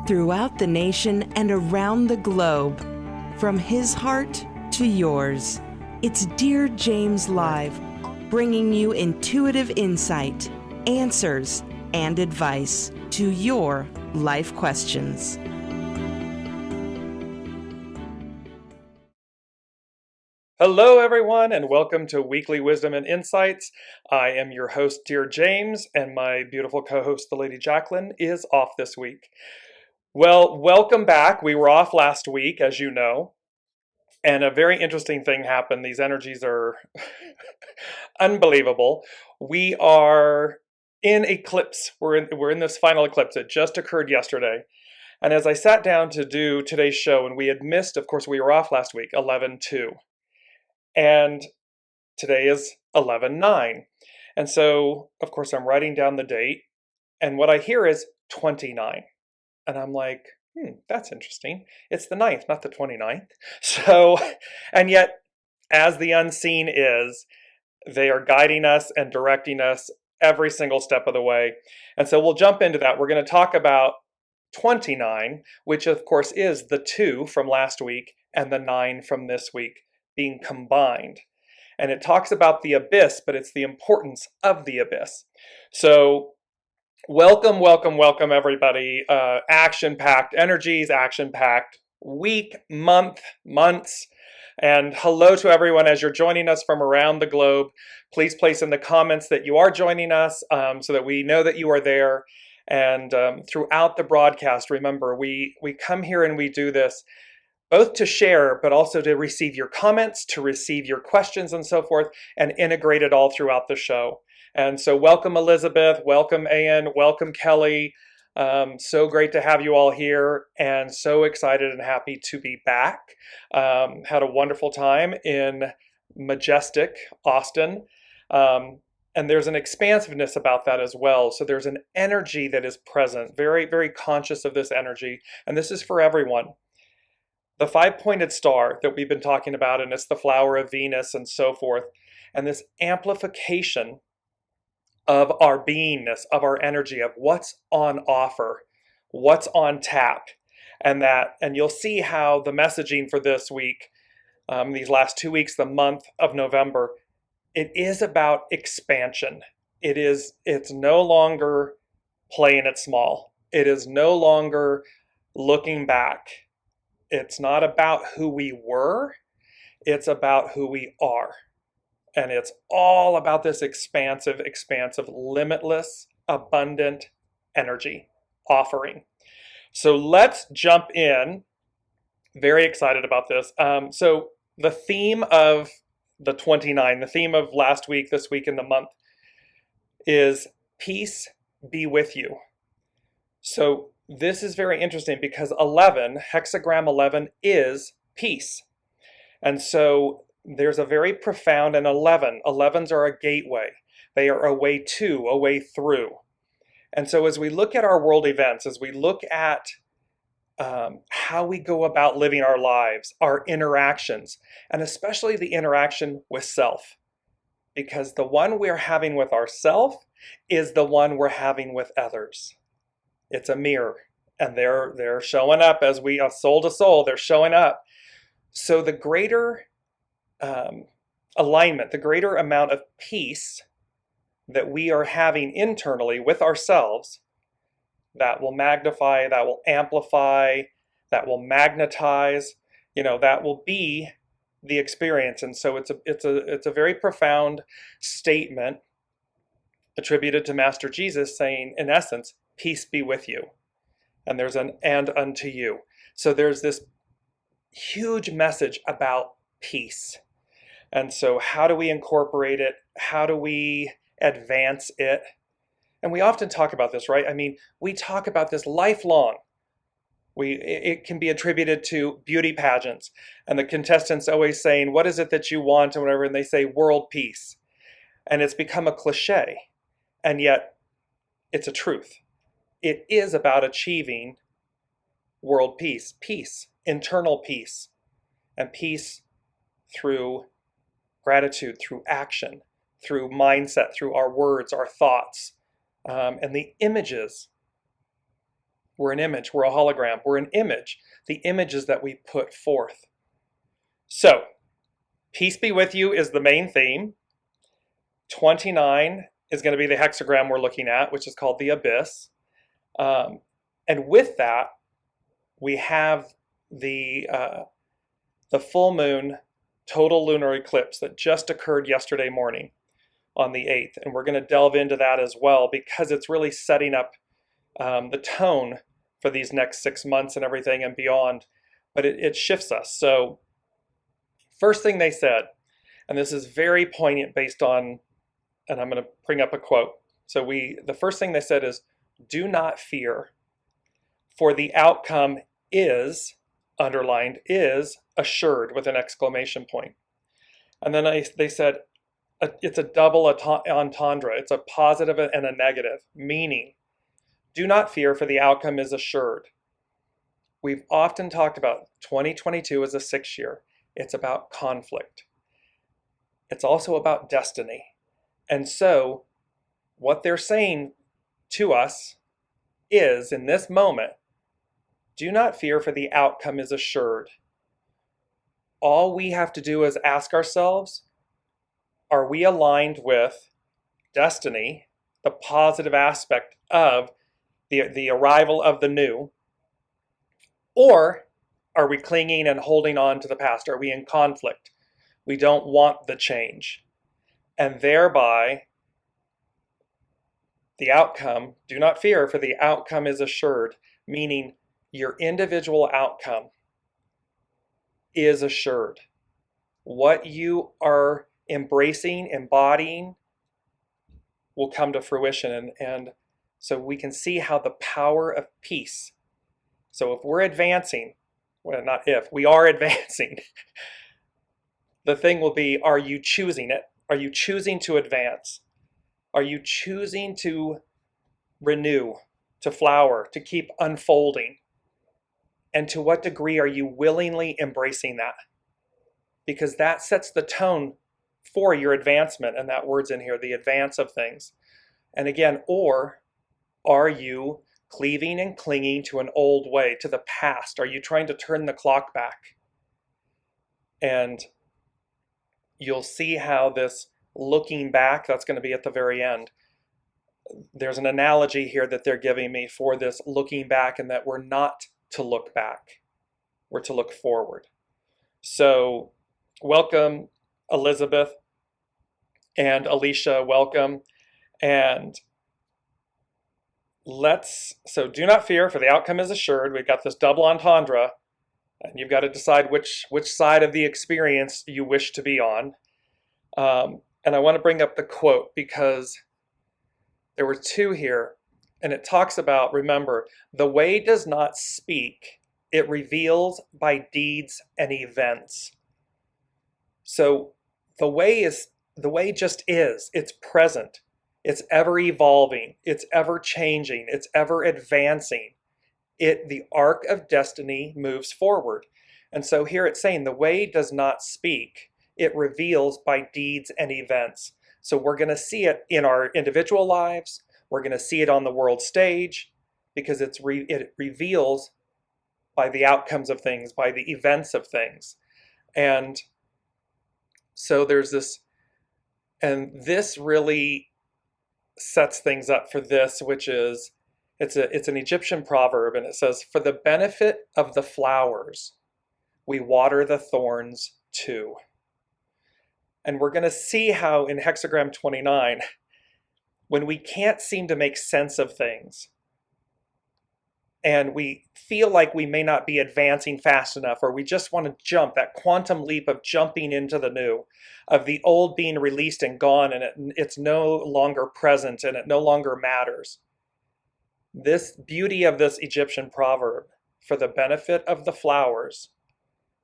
throughout the nation and around the globe. From his heart to yours, it's Dear James Live, bringing you intuitive insight, answers, and advice to your life questions. Hello, everyone, and welcome to Weekly Wisdom and Insights. I am your host, Dear James, and my beautiful co-host, TheLadyJaclyn, is off this week. Well, welcome back. We were off last week, as you know, and a very interesting thing happened. These energies are unbelievable. We are in eclipse. We're in this final eclipse. It just occurred yesterday. And as I sat down to do today's show, and we had missed, of course, we were off last week, 11/2. And today is 11/9. And so, of course, I'm writing down the date. And what I hear is 29. And I'm like, that's interesting. It's the 9th, not the 29th. So, and yet, as the unseen is, they are guiding us and directing us every single step of the way. And so we'll jump into that. We're going to talk about 29, which of course is the 2 from last week and the 9 from this week being combined. And it talks about the abyss, but it's the importance of the abyss. So welcome, welcome, welcome, everybody. Action-packed energies, action-packed week, months. And hello to everyone as you're joining us from around the globe. Please place in the comments that you are joining us so that we know that you are there. And throughout the broadcast, remember, we come here and we do this both to share, but also to receive your comments, to receive your questions and so forth, and integrate it all throughout the show. And so welcome Elizabeth, welcome Ann, welcome Kelly. So great to have you all here and so excited and happy to be back. Had a wonderful time in majestic Austin. And there's an expansiveness about that as well. So there's an energy that is present, very, very conscious of this energy. And this is for everyone. The 5-pointed star that we've been talking about, and it's the flower of Venus and so forth, and this amplification of our beingness, of our energy, of what's on offer, what's on tap, and you'll see how the messaging for this week, these last 2 weeks, the month of November, it is about expansion. It's no longer playing it small. It is no longer looking back. It's not about who we were, it's about who we are. And it's all about this expansive, limitless, abundant energy offering. So let's jump in. Very excited about this. So the theme of the 29, the theme of last week, this week, in the month is peace be with you. So this is very interesting because 11, hexagram 11 is peace. And so there's a very profound, and 11s are a gateway. They are a way to, a way through. And so as we look at our world events, as we look at how we go about living our lives, our interactions, and especially the interaction with self, because the one we're having with ourself is the one we're having with others. It's a mirror, and they're showing up as we are soul to soul. They're showing up. So the greater alignment, the greater amount of peace that we are having internally with ourselves, that will magnify, that will amplify, that will magnetize. That will be the experience. And so it's a very profound statement attributed to Master Jesus, saying, in essence, peace be with you. And there's an and unto you. So there's this huge message about peace. And so how do we incorporate it? How do we advance it? And we often talk about this, right? I mean, we talk about this lifelong. It can be attributed to beauty pageants. And the contestants always saying, what is it that you want, and whatever, and they say world peace. And it's become a cliche. And yet, it's a truth. It is about achieving world peace, internal peace, and peace through gratitude, through action, through mindset, through our words, our thoughts, and the images We're an image. We're a hologram. We're an image. The images that we put forth. So, peace be with you is the main theme. 29 is going to be the hexagram we're looking at, which is called the abyss. And with that, we have the full moon total lunar eclipse that just occurred yesterday morning on the 8th. And we're going to delve into that as well because it's really setting up the tone for these next 6 months and everything and beyond. But it shifts us. So first thing they said, and this is very poignant based on, and I'm going to bring up a quote. So the first thing they said is, do not fear, for the outcome is, underlined, is assured with an exclamation point. And then they said, it's a double entendre. It's a positive and a negative, meaning, do not fear, for the outcome is assured. We've often talked about 2022 as a 6 year. It's about conflict. It's also about destiny. And so what they're saying to us is, in this moment, do not fear, for the outcome is assured. All we have to do is ask ourselves, are we aligned with destiny, the positive aspect of the arrival of the new, or are we clinging and holding on to the past? Are we in conflict? We don't want the change. And thereby, the outcome, do not fear, for the outcome is assured, meaning your individual outcome is assured. What you are embracing, embodying, will come to fruition. And so we can see how the power of peace. So if we're advancing, well, not if, we are advancing, the thing will be, are you choosing it? Are you choosing to advance? Are you choosing to renew, to flower, to keep unfolding? And to what degree are you willingly embracing that? Because that sets the tone for your advancement, and that word's in here, the advance of things. And again, or are you cleaving and clinging to an old way, to the past? Are you trying to turn the clock back? And you'll see how this looking back, that's going to be at the very end. There's an analogy here that they're giving me for this looking back, and that we're not to look back. We're to look forward. So welcome, Elizabeth, and Alicia, welcome. And so do not fear, for the outcome is assured. We've got this double entendre, and you've got to decide which side of the experience you wish to be on. And I want to bring up the quote because there were two here, and it talks about, remember, the way does not speak, it reveals by deeds and events. So the way just is, it's present, it's ever evolving, it's ever changing, it's ever advancing. The arc of destiny moves forward. And so here it's saying the way does not speak, it reveals by deeds and events. So we're going to see it in our individual lives. We're going to see it on the world stage because it reveals by the outcomes of things, by the events of things. And so there's this, and this really sets things up for this, which is, it's an Egyptian proverb, and it says, for the benefit of the flowers, we water the thorns too. And we're going to see how in hexagram 29, when we can't seem to make sense of things, and we feel like we may not be advancing fast enough, or we just want to jump, that quantum leap of jumping into the new, of the old being released and gone, and it's no longer present, and it no longer matters. This beauty of this Egyptian proverb, for the benefit of the flowers,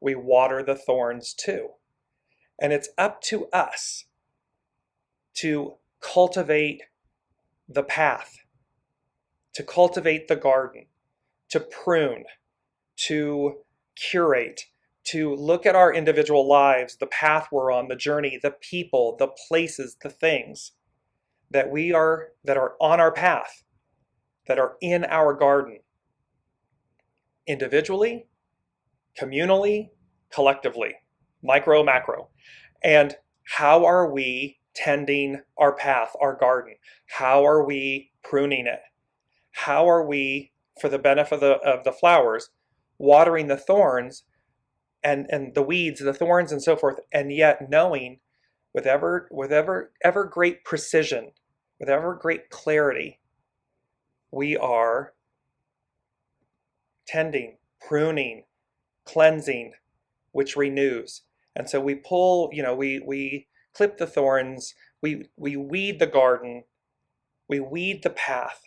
we water the thorns too. And it's up to us to cultivate the path, to cultivate the garden, to prune, to curate, to look at our individual lives, the path we're on, the journey, the people, the places, the things that are on our path, that are in our garden, individually, communally, collectively, micro, macro. And how are we tending our path, our garden? How are we pruning it? How are we, for the benefit of the flowers, watering the thorns and the weeds, the thorns and so forth, and yet knowing with ever great precision, with ever great clarity, we are tending, pruning, cleansing, which renews. And so we pull, we clip the thorns, we weed the garden, we weed the path,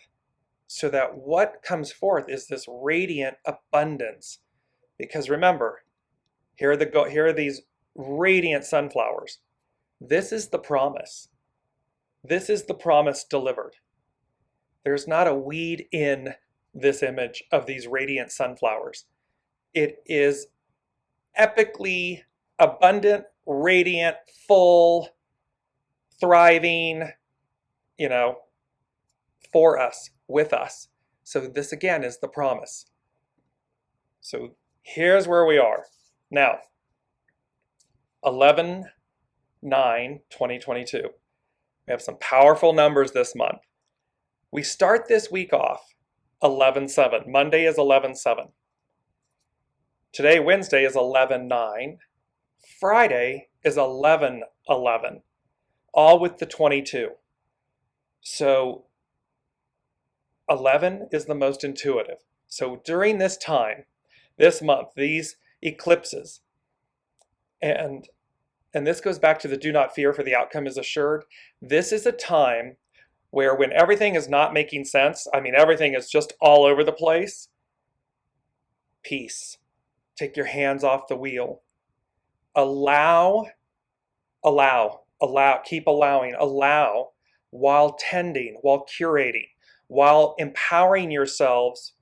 so that what comes forth is this radiant abundance. Because remember, here are these radiant sunflowers. This is the promise. This is the promise delivered. There's not a weed in this image of these radiant sunflowers. It is epically abundant, radiant, full, thriving, for us, with us. So this again is the promise. So here's where we are. Now, 11/9/2022. We have some powerful numbers this month. We start this week off 11/7. Monday is 11/7. Today, Wednesday, is 11/9. Friday is 11/11, all with the 22. So 11 is the most intuitive. So during this time, this month, these eclipses, and this goes back to the do not fear, for the outcome is assured. This is a time where when everything is not making sense, everything is just all over the place, peace. Take your hands off the wheel. Allow, keep allowing, allow while tending, while curating, while empowering yourselves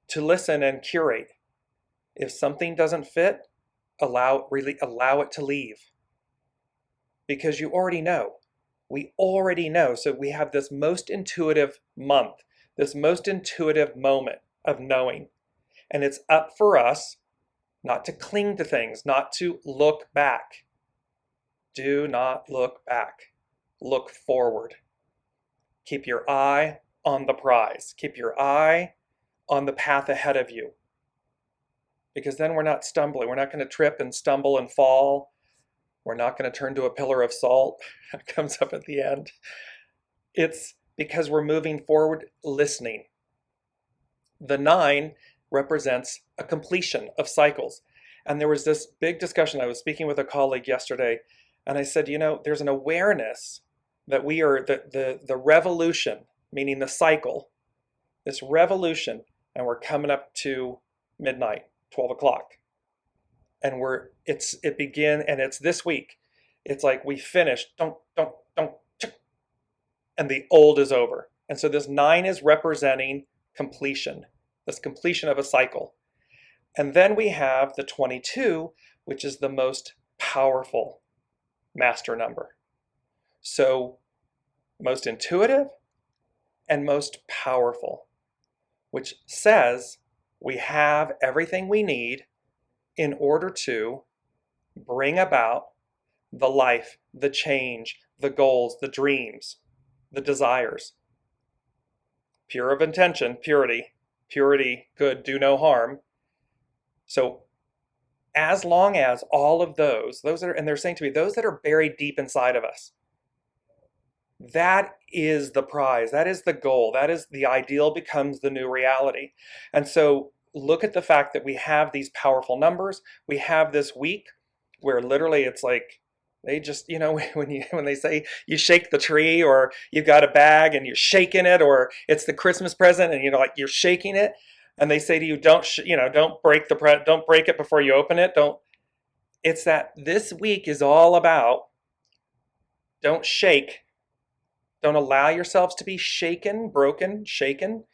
to listen and curate. If something doesn't fit, allow it to leave. Because you already know. We already know. So we have this most intuitive month, this most intuitive moment of knowing. And it's up for us not to cling to things, not to look back. Do not look back. Look forward. Keep your eye on the prize. Keep your eye on the path ahead of you. Because then we're not stumbling. We're not going to trip and stumble and fall. We're not going to turn to a pillar of salt that comes up at the end. It's because we're moving forward, listening. The 9 represents a completion of cycles. And there was this big discussion. I was speaking with a colleague yesterday, and I said, there's an awareness that we are the revolution, meaning the cycle, this revolution, and we're coming up to midnight, 12 o'clock. And it began, and it's this week. It's like we finished, and the old is over. And so this 9 is representing completion, this completion of a cycle. And then we have the 22, which is the most powerful master number. So most intuitive and most powerful, which says we have everything we need in order to bring about the life, the change, the goals, the dreams, the desires. Pure of intention, purity, good, do no harm. So as long as all of those are, and they're saying to me, those that are buried deep inside of us, that is the prize, that is the goal, that is the ideal becomes the new reality. And so look at the fact that we have these powerful numbers. We have this week where literally it's like, they just, when they say you shake the tree, or you've got a bag and you're shaking it, or it's the Christmas present and you're shaking it, and they say to you, don't break it before you open it. It's that this week is all about, don't shake. Don't allow yourselves to be shaken, broken, shaken,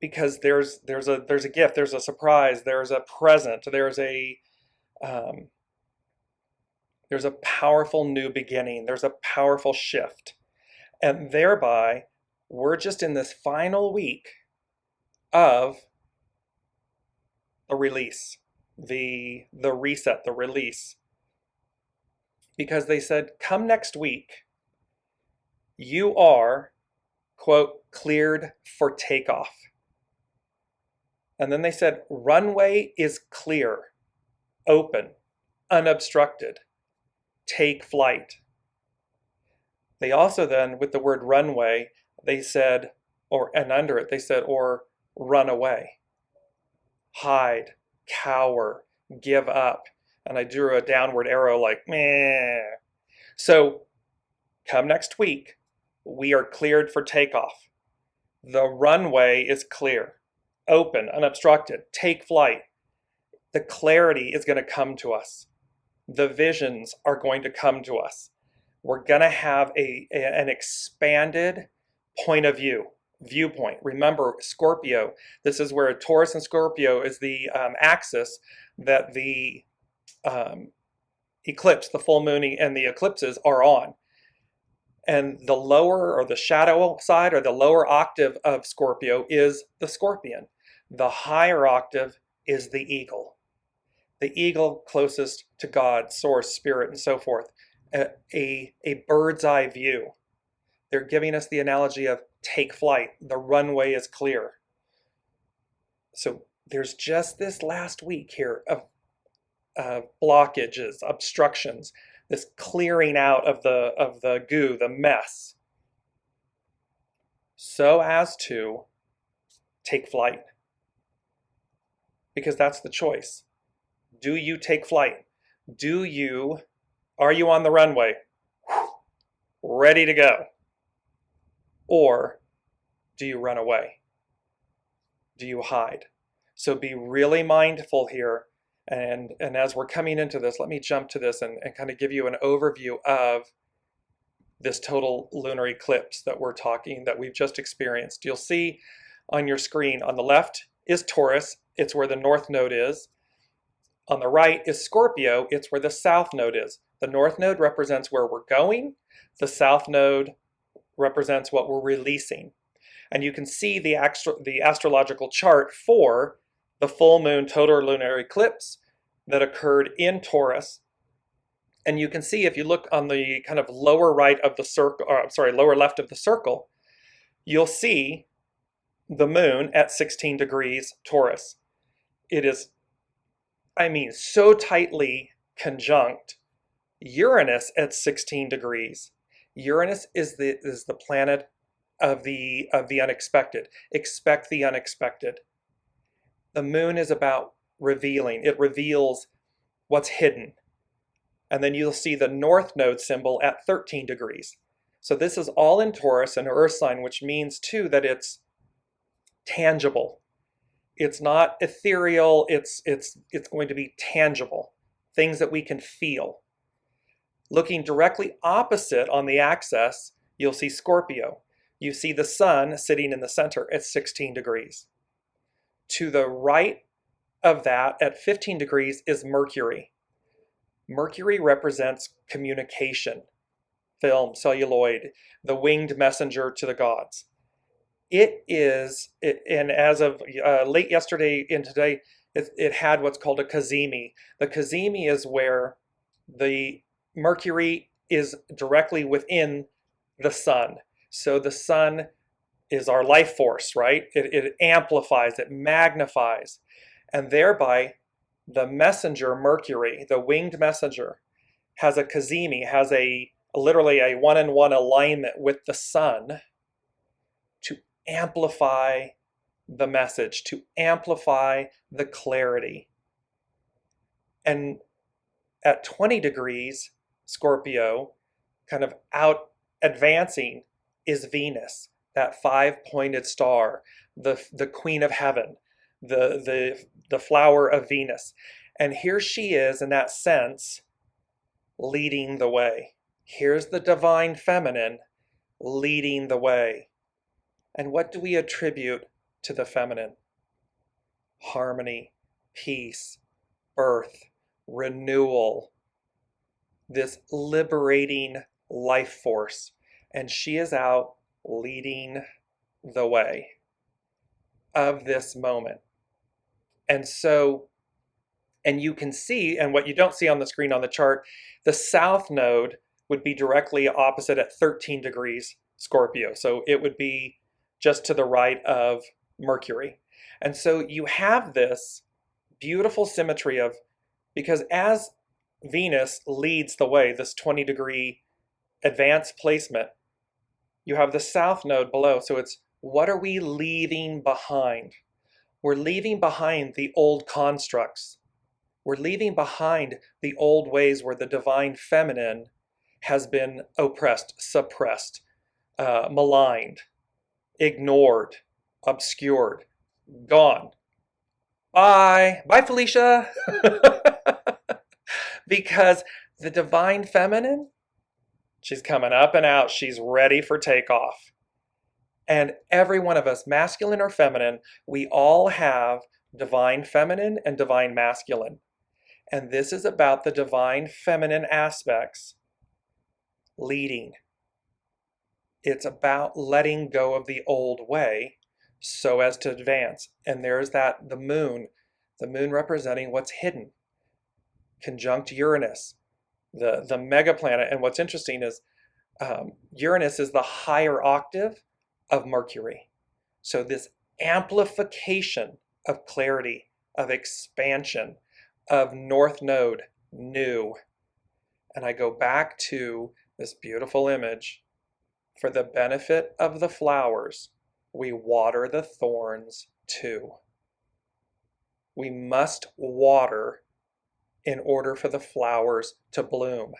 because there's a gift, there's a surprise, there's a present, there's a powerful new beginning, there's a powerful shift. And thereby, we're just in this final week of the release, the reset, the release. Because they said, come next week, you are, quote, cleared for takeoff. And then they said, runway is clear, open, unobstructed, take flight. They also then, with the word runway, they said, and under it, they said, or run away, hide, cower, give up. And I drew a downward arrow like, meh. So come next week, we are cleared for takeoff. The runway is clear, open, unobstructed, take flight. The clarity is going to come to us. The visions are going to come to us. We're going to have an expanded point of view, viewpoint. Remember, Scorpio, this is where Taurus and Scorpio is the axis that the eclipse, the full moon and the eclipses are on. And the lower or the shadow side or the lower octave of Scorpio is the scorpion. The higher octave is the eagle. The eagle closest to God, source, spirit, and so forth. A bird's eye view. They're giving us the analogy of take flight. The runway is clear. So there's just this last week here of blockages, obstructions, this clearing out of the goo, the mess, so as to take flight. Because that's the choice. Do you take flight? Are you on the runway, ready to go? Or do you run away? Do you hide? So be really mindful here. And as we're coming into this, let me jump to this and kind of give you an overview of this total lunar eclipse that we've just experienced. You'll see on your screen on the left is Taurus. It's where the north node is. On the right is Scorpio. It's where the south node is. The north node represents where we're going. The south node represents what we're releasing. And you can see the astrological chart for the full moon total lunar eclipse that occurred in Taurus. And you can see if you look on the kind of lower right of the circle, lower left of the circle, you'll see the moon at 16 degrees Taurus. It is, so tightly conjunct Uranus at 16 degrees. Uranus is the planet of the unexpected. Expect the unexpected. The moon is about revealing. It reveals what's hidden. And then you'll see the north node symbol at 13 degrees. So this is all in Taurus, an earth sign, which means too that it's tangible. It's not ethereal, it's going to be tangible. Things that we can feel. Looking directly opposite on the axis, you'll see Scorpio. You see the sun sitting in the center at 16 degrees. To the right of that, at 15 degrees, is Mercury. Mercury represents communication, film, celluloid, the winged messenger to the gods. And as of late yesterday and today, it had what's called a cazimi. The cazimi is where the Mercury is directly within the sun. So the sun is our life force, right? It amplifies, it magnifies, and thereby the messenger Mercury, the winged messenger, has a cazimi, has literally a one-on-one alignment with the sun to amplify the message, to amplify the clarity. And at 20 degrees, Scorpio, kind of out advancing, is Venus, that five-pointed star, the queen of heaven, the flower of Venus. And here she is, in that sense, leading the way. Here's the divine feminine leading the way. And what do we attribute to the feminine? Harmony, peace, birth, renewal, this liberating life force. And she is out leading the way. of this moment. And so, and you can see, and what you don't see on the screen on the chart, the south node would be directly opposite at 13 degrees Scorpio. So it would be just to the right of Mercury. And so you have this beautiful symmetry of, because as Venus leads the way, this 20-degree advanced placement, you have the south node below. So it's, what are we leaving behind? We're leaving behind the old constructs. We're leaving behind the old ways where the divine feminine has been oppressed, suppressed, maligned, ignored, obscured, gone. Bye. Bye, Felicia. Because the divine feminine, she's coming up and out. She's ready for takeoff. And every one of us, masculine or feminine, we all have divine feminine and divine masculine. And this is about the divine feminine aspects leading. It's about letting go of the old way so as to advance. And there's that, the moon representing what's hidden, conjunct Uranus, the mega planet. And what's interesting is Uranus is the higher octave of Mercury. So this amplification of clarity, of expansion, of North Node, new. And I go back to this beautiful image. For the benefit of the flowers, we water the thorns too. We must water in order for the flowers to bloom.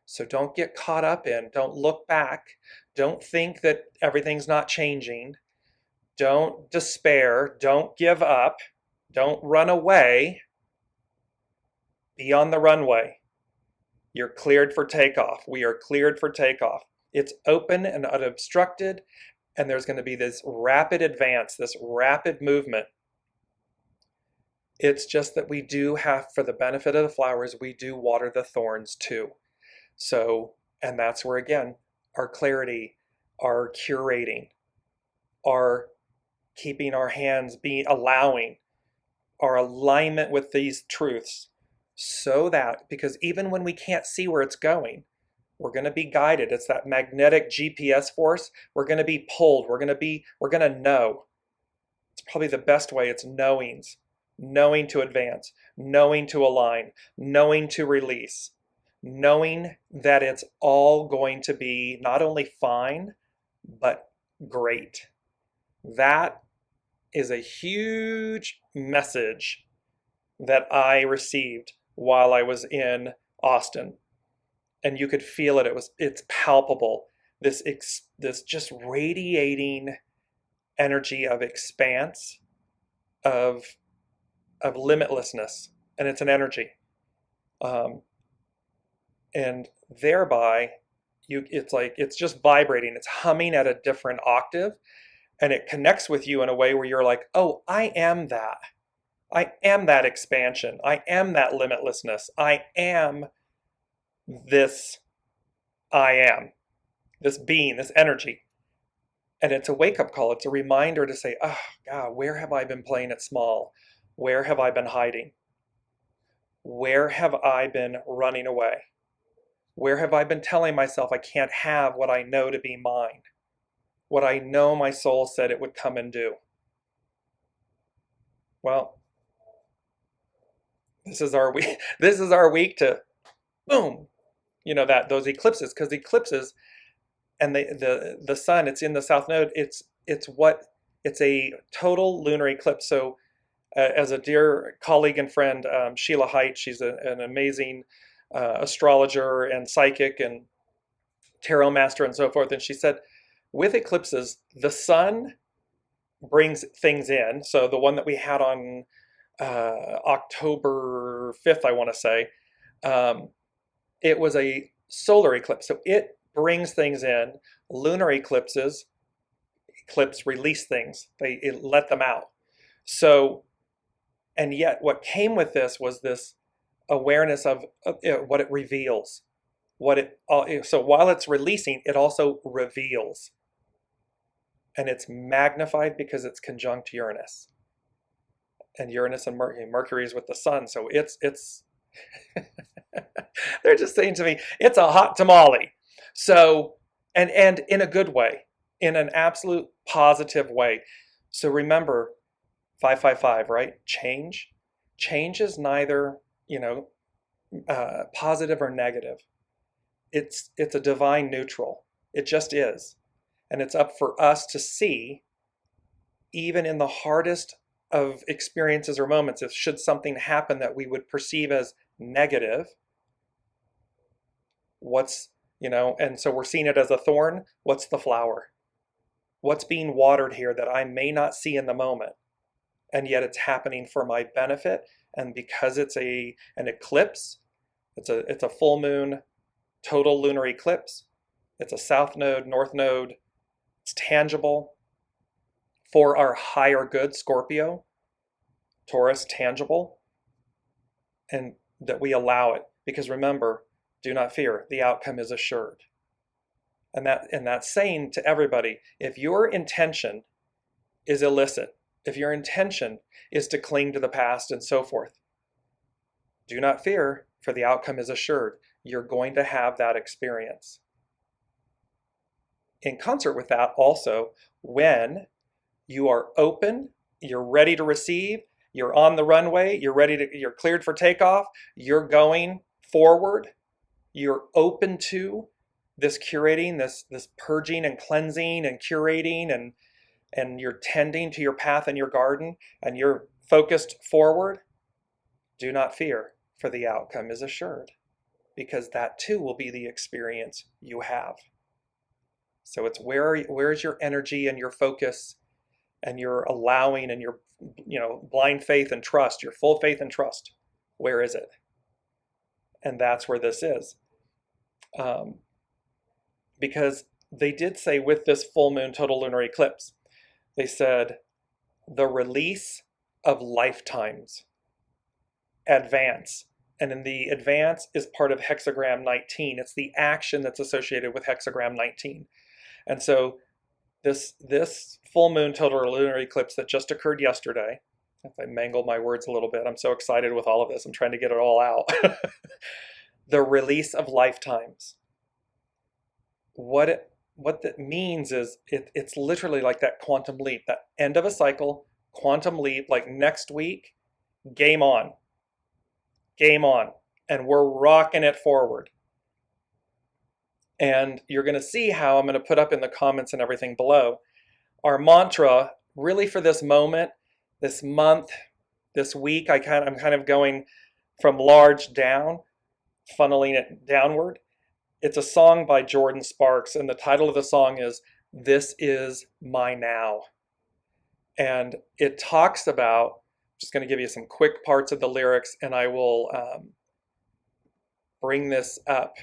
So don't get caught up in, don't look back, don't think that everything's not changing, don't despair, don't give up, don't run away. Be on the runway. You're cleared for takeoff. We are cleared for takeoff. It's open and unobstructed, and there's going to be this rapid advance, this rapid movement. It's just that we do have, for the benefit of the flowers, we do water the thorns too. So, and that's where, again, our clarity, our curating, our keeping our hands, being allowing, our alignment with these truths, so that, because even when we can't see where it's going, we're going to be guided. It's that magnetic GPS force. We're going to be pulled. We're going to know. It's probably the best way. It's knowings, knowing to advance, knowing to align, knowing to release, knowing that it's all going to be not only fine, but great. That is a huge message that I received while I was in Austin. And you could feel it. It's palpable. This just radiating energy of expanse, of limitlessness, and it's an energy. And thereby, it's just vibrating. It's humming at a different octave, and it connects with you in a way where you're like, oh, I am that. I am that expansion. I am that limitlessness. I am this. I am this being, this energy. And it's a wake-up call. It's a reminder to say, oh, God, where have I been playing it small? Where have I been hiding? Where have I been running away? Where have I been telling myself I can't have what I know to be mine? What I know my soul said it would come and do? Well, this is our week. This is our week to, boom, those eclipses, because eclipses and the sun, it's in the south node. It's a total lunar eclipse. So, as a dear colleague and friend, Sheila Haidt, she's an amazing astrologer and psychic and tarot master and so forth. And she said, with eclipses, the sun brings things in. So the one that we had on October 5th, I want to say, it was a solar eclipse. So it brings things in. Lunar eclipse release things. It let them out. So, and yet what came with this was this awareness of what it reveals. So while it's releasing, it also reveals. and it's magnified because it's conjunct Uranus. And Uranus and Mercury is with the sun, so it's they're just saying to me, it's a hot tamale. So, and in a good way, in an absolute positive way. So remember, 555, right? Change is neither, positive or negative. It's a divine neutral. It just is. And it's up for us to see, even in the hardest of experiences or moments, if should something happen that we would perceive as negative, and so we're seeing it as a thorn, what's the flower? What's being watered here that I may not see in the moment, and yet it's happening for my benefit? And because it's an eclipse, it's a full moon, total lunar eclipse. It's a south node, north node. It's tangible for our higher good, Scorpio, Taurus, tangible, and that we allow it. Because remember, do not fear, the outcome is assured. And that's saying to everybody, if your intention is illicit, if your intention is to cling to the past and so forth, do not fear, for the outcome is assured. You're going to have that experience. In concert with that also, when you are open, you're ready to receive, you're on the runway, you're cleared for takeoff, you're going forward, you're open to this curating, this purging and cleansing and curating, and you're tending to your path and your garden, and you're focused forward, do not fear, for the outcome is assured, because that too will be the experience you have. So it's where's your energy and your focus and your allowing and your blind faith and trust, your full faith and trust. Where is it? And that's where this is. Because they did say with this full moon total lunar eclipse, they said the release of lifetimes, advance. And in the advance is part of hexagram 19. It's the action that's associated with hexagram 19. And so this full moon total lunar eclipse that just occurred yesterday, if I mangle my words a little bit, I'm so excited with all of this, I'm trying to get it all out. The release of lifetimes. What that means is it's literally like that quantum leap, that end of a cycle, quantum leap, like next week, game on. Game on. And we're rocking it forward. And you're going to see how I'm going to put up in the comments and everything below. Our mantra, really for this moment, this month, this week, I'm kind of going from large down, funneling it downward. It's a song by Jordan Sparks, and the title of the song is "This Is My Now." And it talks about, I'm just going to give you some quick parts of the lyrics, and I will bring this up.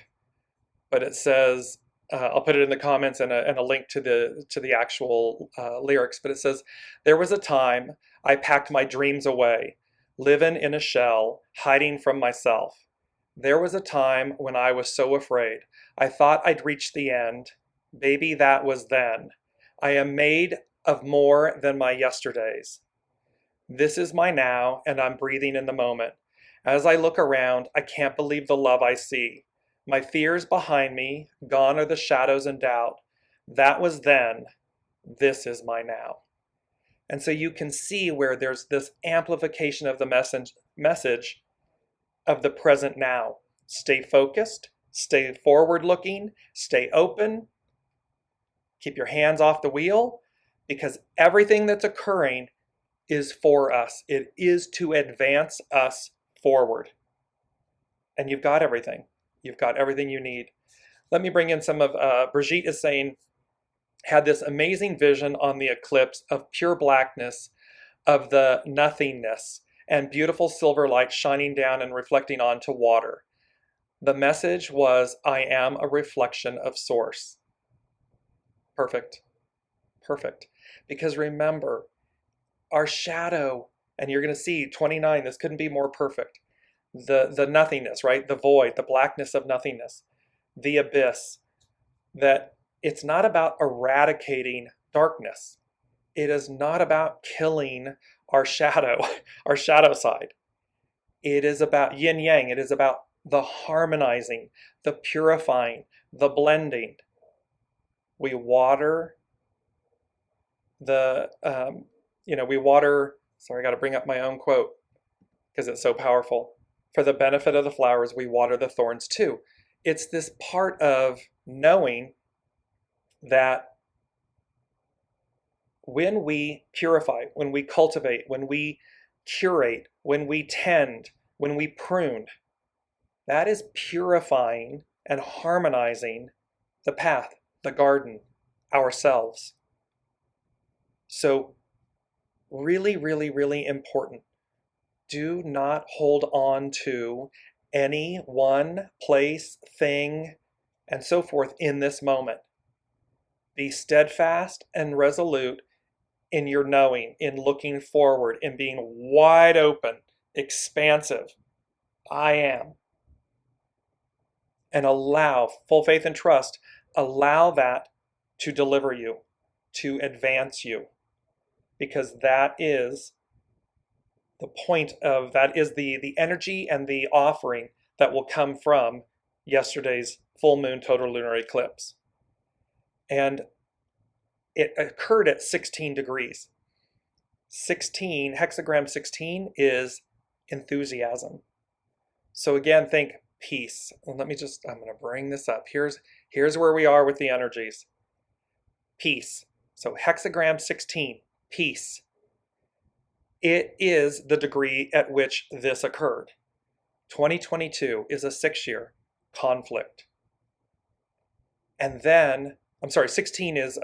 But it says, I'll put it in the comments and a link to the actual lyrics. But it says, there was a time I packed my dreams away, living in a shell, hiding from myself. There was a time when I was so afraid. I thought I'd reached the end. Baby, that was then. I am made of more than my yesterdays. This is my now, and I'm breathing in the moment. As I look around, I can't believe the love I see. My fears behind me, gone are the shadows and doubt. That was then, this is my now. And so you can see where there's this amplification of the message of the present now. Stay focused, stay forward looking, stay open, keep your hands off the wheel, because everything that's occurring is for us. It is to advance us forward. And you've got everything. You've got everything you need. Let me bring in some of, Brigitte is saying, had this amazing vision on the eclipse of pure blackness, of the nothingness, and beautiful silver light shining down and reflecting onto water. The message was, I am a reflection of Source. Perfect. Perfect. Because remember, our shadow, and you're going to see 29, this couldn't be more perfect. The nothingness, right? The void, the blackness of nothingness, the abyss, that it's not about eradicating darkness. It is not about killing our shadow, our shadow side. It is about yin yang. It is about the harmonizing, the purifying, the blending. We water the, we water, sorry, I got to bring up my own quote because it's so powerful. For the benefit of the flowers, we water the thorns too. It's this part of knowing that when we purify, when we cultivate, when we curate, when we tend, when we prune, that is purifying and harmonizing the path, the garden, ourselves. So really, really, really important. Do not hold on to any one place, thing, and so forth in this moment. Be steadfast and resolute in your knowing, in looking forward, in being wide open, expansive. I am. And allow, full faith and trust, allow that to deliver you, to advance you. Because that is the point of, that is the energy and the offering that will come from yesterday's full moon total lunar eclipse. And it occurred at 16 degrees. 16, hexagram 16 is enthusiasm. So again, think peace. And I'm going to bring this up. Here's where we are with the energies. Peace. So hexagram 16, peace. It is the degree at which this occurred. 2022 is a 6-year conflict. And then, 16 is,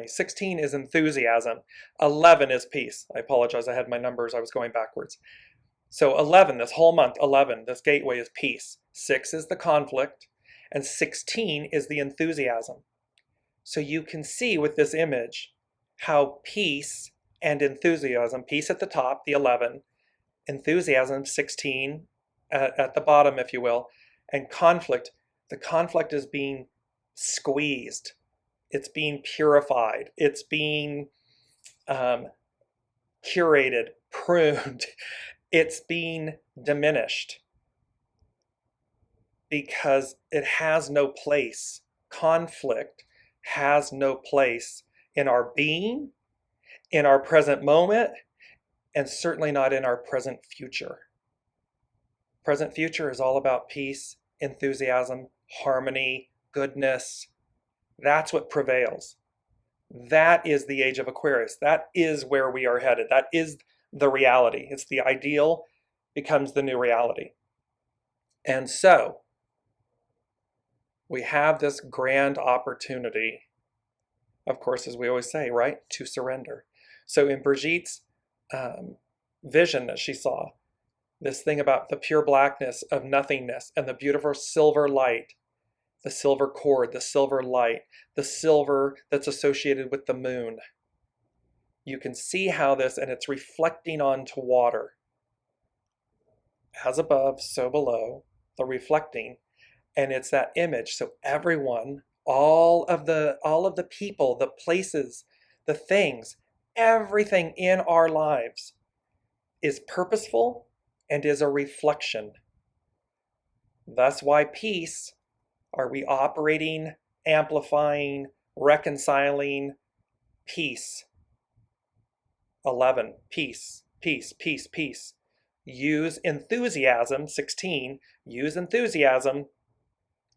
16 is enthusiasm. 11 is peace. I apologize, I had my numbers, I was going backwards. So 11, this whole month, 11, this gateway is peace. 6 is the conflict, and 16 is the enthusiasm. So you can see with this image how peace and enthusiasm, peace at the top, the 11, enthusiasm, 16 at the bottom, if you will, and conflict, the conflict is being squeezed. It's being purified. It's being curated, pruned. It's being diminished because it has no place. Conflict has no place in our being, in our present moment, and certainly not in our present future. Present future is all about peace, enthusiasm, harmony, goodness. That's what prevails. That is the age of Aquarius. That is where we are headed. That is the reality. It's the ideal becomes the new reality. And so we have this grand opportunity, of course, as we always say, right, to surrender. So in Brigitte's vision that she saw, this thing about the pure blackness of nothingness and the beautiful silver light, the silver cord, the silver light, the silver that's associated with the moon. You can see how this, and it's reflecting onto water. As above, so below, the reflecting, and it's that image. So everyone, all of the people, the places, the things, everything in our lives is purposeful and is a reflection. That's why peace, are we operating, amplifying, reconciling? Peace. 11, peace, peace, peace, peace. Use enthusiasm, 16, use enthusiasm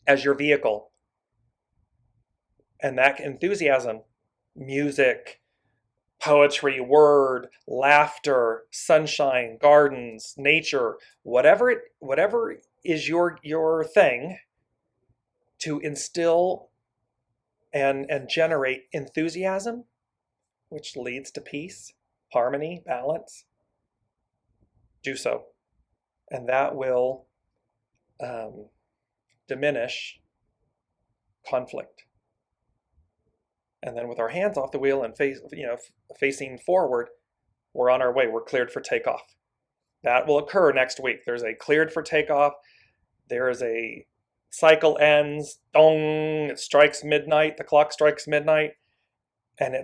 as your vehicle. And that enthusiasm, music, poetry, word, laughter, sunshine, gardens, nature, whatever is your thing, to instill and generate enthusiasm, which leads to peace, harmony, balance. Do so. And that will diminish conflict. And then with our hands off the wheel and facing forward, we're on our way. We're cleared for takeoff. That will occur next week. There's a cleared for takeoff. There is a cycle ends. Dong! It strikes midnight. The clock strikes midnight. And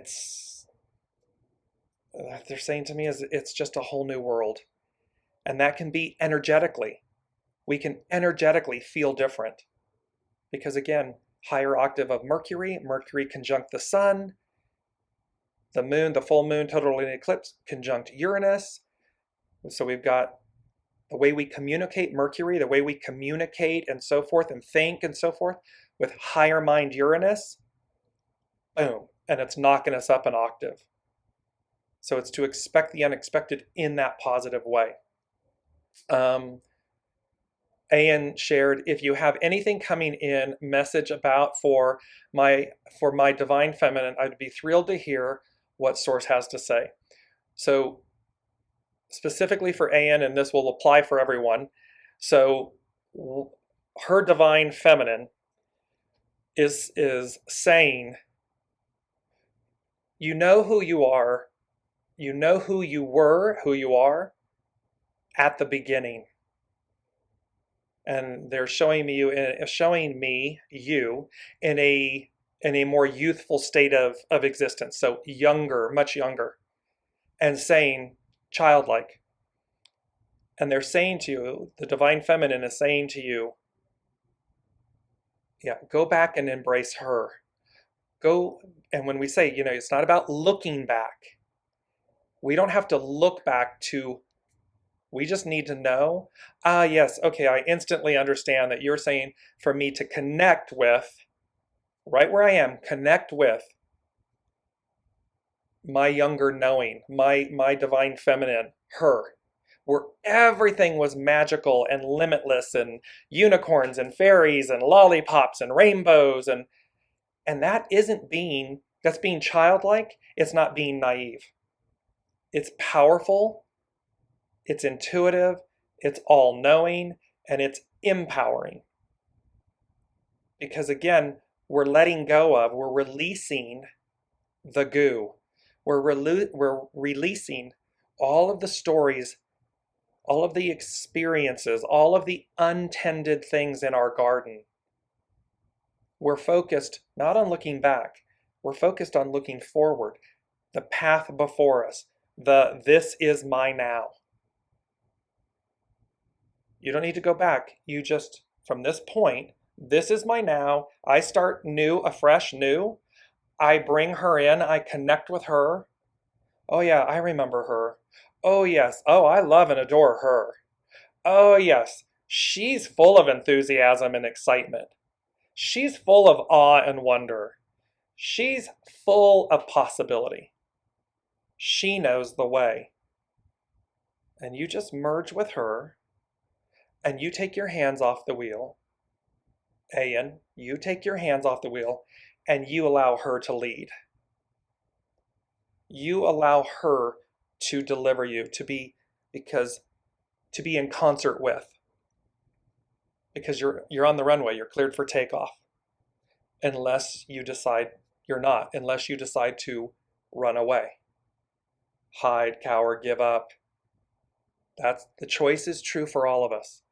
they're saying to me is it's just a whole new world. And that can be energetically. We can energetically feel different. Because again, higher octave of Mercury, Mercury conjunct the sun, the moon, the full moon, total lunar eclipse conjunct Uranus. So we've got the way we communicate Mercury, the way we communicate and so forth and think and so forth with higher mind Uranus. Boom. And it's knocking us up an octave. So it's to expect the unexpected in that positive way. Ayan shared, if you have anything coming in, message about for my divine feminine, I'd be thrilled to hear what source has to say. So specifically for Ayan, and this will apply for everyone. So her divine feminine is saying, you know who you are, you know who you were, who you are at the beginning. And they're showing me you in a more youthful state of existence. So younger, much younger, and saying childlike. And they're saying to you, the divine feminine is saying to you, yeah, go back and embrace her. Go, and when we say, it's not about looking back. We don't have to look back to, we just need to know, yes, okay, I instantly understand that you're saying for me to connect with, right where I am, connect with my younger knowing, my divine feminine, her, where everything was magical and limitless and unicorns and fairies and lollipops and rainbows and that's being childlike. It's not being naive. It's powerful, it's intuitive, it's all-knowing, and it's empowering. Because again, we're letting go of, we're releasing the goo. We're releasing all of the stories, all of the experiences, all of the untended things in our garden. We're focused not on looking back, we're focused on looking forward, the path before us, this is my now. You don't need to go back. You just, from this point, this is my now. I start new, afresh, new. I bring her in. I connect with her. Oh yeah, I remember her. Oh yes. Oh, I love and adore her. Oh yes. She's full of enthusiasm and excitement. She's full of awe and wonder. She's full of possibility. She knows the way. And you just merge with her, and you take your hands off the wheel. Ayan, you take your hands off the wheel, and you allow her to lead. You allow her to deliver you, to be in concert with. Because you're on the runway, you're cleared for takeoff. Unless you decide you're not, unless you decide to run away. Hide, cower, give up. The choice is true for all of us.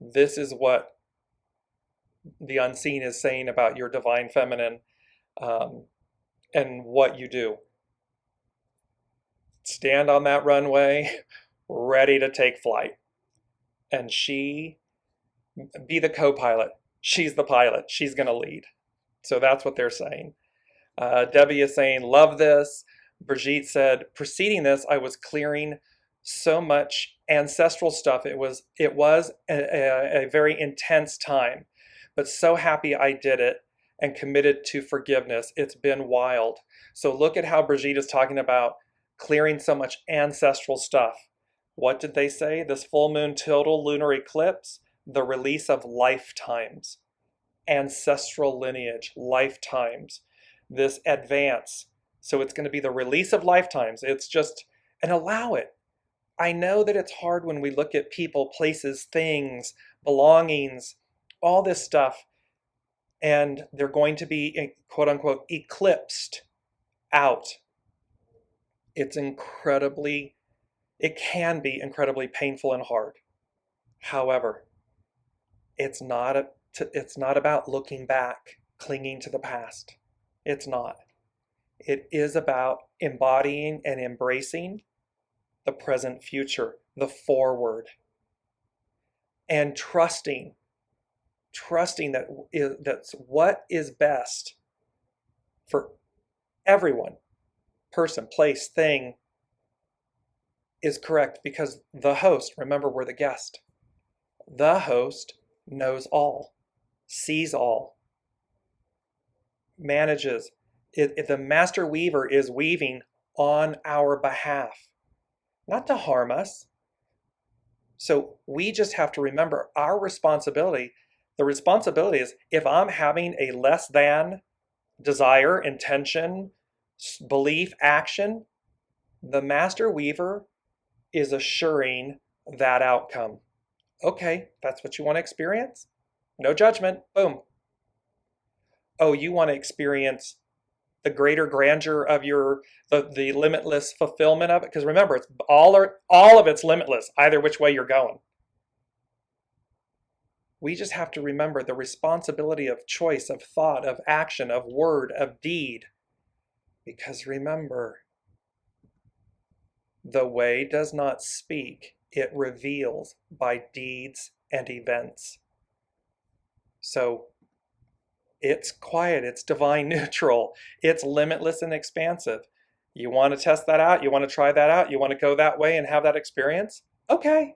This is what the unseen is saying about your divine feminine and what you do. Stand on that runway, ready to take flight. And be the co-pilot. She's the pilot. She's going to lead. So that's what they're saying. Debbie is saying, love this. Brigitte said, preceding this, I was clearing so much ancestral stuff. It was a very intense time, but so happy I did it and committed to forgiveness. It's been wild. So look at how Brigitte is talking about clearing so much ancestral stuff. What did they say? This full moon total lunar eclipse, the release of lifetimes, ancestral lineage, lifetimes, this advance. So it's going to be the release of lifetimes. It's just, and allow it. I know that it's hard when we look at people, places, things, belongings, all this stuff, and they're going to be, quote unquote, eclipsed out. It can be incredibly painful and hard. However, it's not about looking back, clinging to the past. It's not. It is about embodying and embracing the present future, the forward, and trusting that that's what is best for everyone, person, place, thing, is correct, because the host, remember, we're the guest. The host knows all, sees all, manages. The master weaver is weaving on our behalf, not to harm us. So we just have to remember our responsibility. The responsibility is, if I'm having a less than desire, intention, belief, action, the master weaver is assuring that outcome. Okay, that's what you want to experience? No judgment. Boom. Oh, you want to experience the greater grandeur of the limitless fulfillment of it? Because remember, it's all of it's limitless, either which way you're going. We just have to remember the responsibility of choice, of thought, of action, of word, of deed. Because remember, the way does not speak, it reveals by deeds and events. So it's quiet, it's divine neutral, it's limitless and expansive. You want to test that out? You want to try that out? You want to go that way and have that experience? Okay.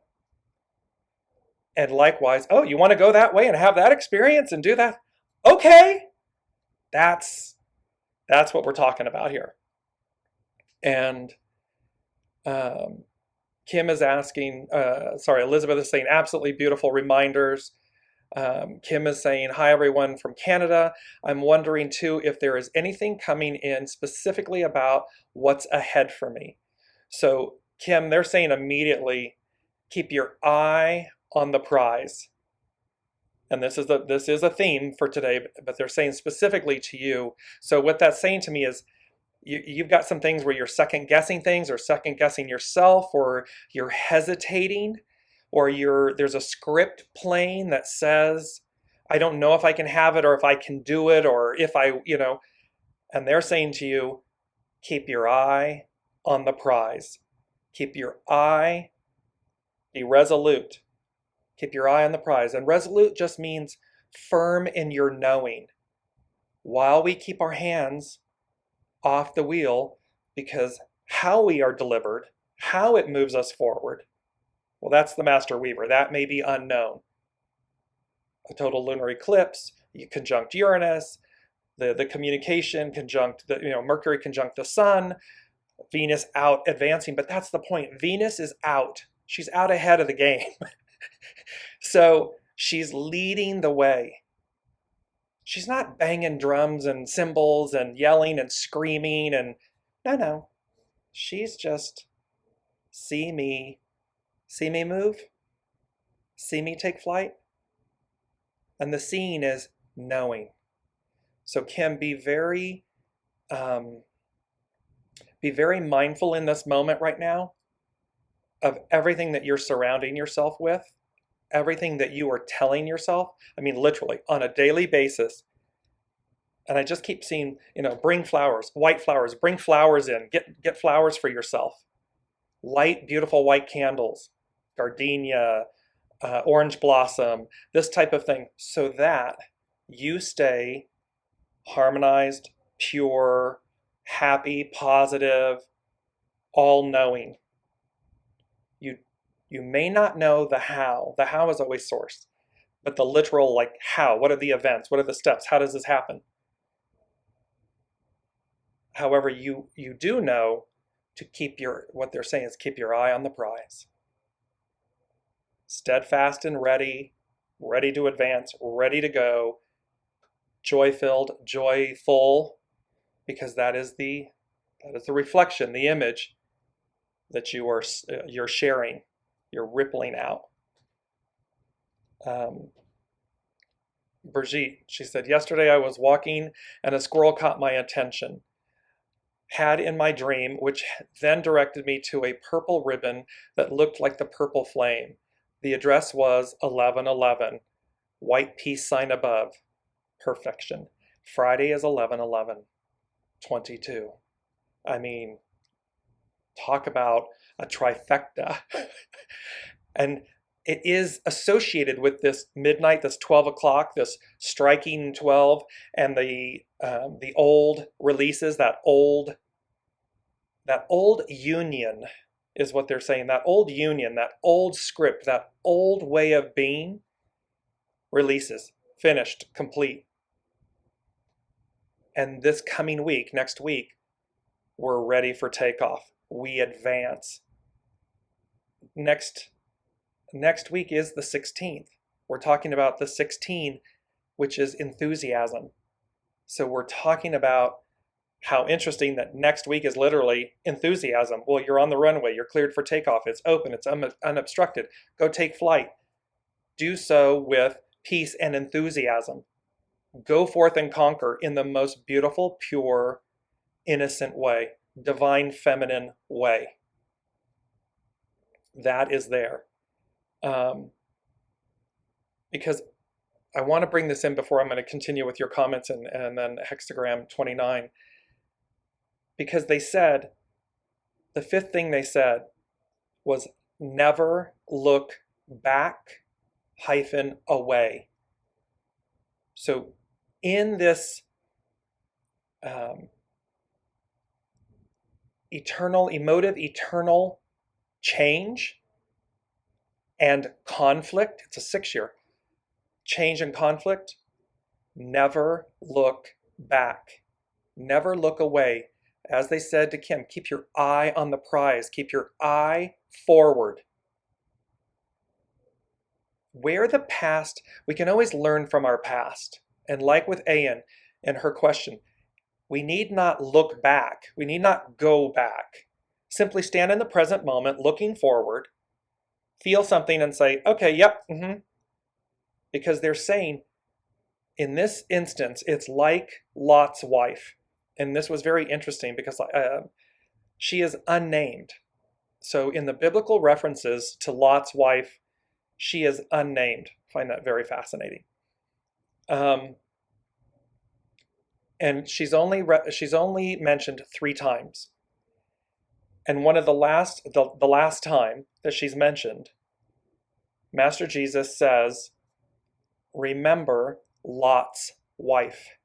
And likewise, oh, you want to go that way and have that experience and do that? Okay. That's what we're talking about here. And Kim is asking, Elizabeth is saying, absolutely beautiful reminders. Kim is saying, hi everyone from Canada. I'm wondering too if there is anything coming in specifically about what's ahead for me. So Kim, they're saying immediately, keep your eye on the prize. And this is a theme for today, but they're saying specifically to you. So what that's saying to me is, you've got some things where you're second guessing things, or second guessing yourself, or you're hesitating, or there's a script playing that says, I don't know if I can have it, or if I can do it, or if and they're saying to you, keep your eye on the prize. Keep your eye, be resolute. Keep your eye on the prize. And resolute just means firm in your knowing, while we keep our hands off the wheel, because how we are delivered, how it moves us forward, well, that's the master weaver. That may be unknown. A total lunar eclipse, you conjunct Uranus, the communication conjunct Mercury conjunct the sun, Venus out advancing, but that's the point. Venus is out. She's out ahead of the game. So she's leading the way. She's not banging drums and cymbals and yelling and screaming and no. She's just, see me move, see me take flight. And the seeing is knowing. So Kim, be very mindful in this moment right now of everything that you're surrounding yourself with, everything that you are telling yourself. I mean, literally on a daily basis. And I just keep seeing, bring flowers, white flowers, bring flowers in, get flowers for yourself. Light, beautiful white candles, gardenia, orange blossom, this type of thing, so that you stay harmonized, pure, happy, positive, all-knowing. You may not know the how. The how is always source. But the literal, like, how? What are the events? What are the steps? How does this happen? However, you do know to keep what they're saying is keep your eye on the prize. Steadfast and ready to advance, ready to go, joy-filled, joyful, because that is the reflection, the image that you're sharing, you're rippling out. Brigitte, she said, yesterday I was walking and a squirrel caught my attention. Had in my dream, which then directed me to a purple ribbon that looked like the purple flame. The address was 1111, white peace sign above, perfection. Friday is 1111. 22. I mean, talk about a trifecta. And it is associated with this midnight, this 12 o'clock, this striking 12, and the old releases, that old union is what they're saying. That old union, that old script, that old way of being releases, finished, complete. And this coming week, next week, we're ready for takeoff. We advance. Next week is the 16th. We're talking about the 16, which is enthusiasm. So we're talking about how interesting that next week is literally enthusiasm. Well, you're on the runway. You're cleared for takeoff. It's open. It's unobstructed. Go take flight. Do so with peace and enthusiasm. Go forth and conquer in the most beautiful, pure, innocent way, divine feminine way. That is there. Because I want to bring this in before I'm going to continue with your comments and then hexagram 29. Because they said, the fifth thing they said was never look back - away. So in this emotive, eternal change and conflict, it's a 6-year change and conflict, never look back, never look away. As they said to Kim, keep your eye on the prize, keep your eye forward. Where the past, we can always learn from our past. And like with Ayan and her question, we need not look back. We need not go back. Simply stand in the present moment, looking forward, feel something and say, okay, yep, Because they're saying, in this instance, it's like Lot's wife. And this was very interesting because she is unnamed. So in the biblical references to Lot's wife, she is unnamed. I find that very fascinating. And she's only mentioned 3 times. And one of the last time that she's mentioned, Master Jesus says, remember Lot's wife.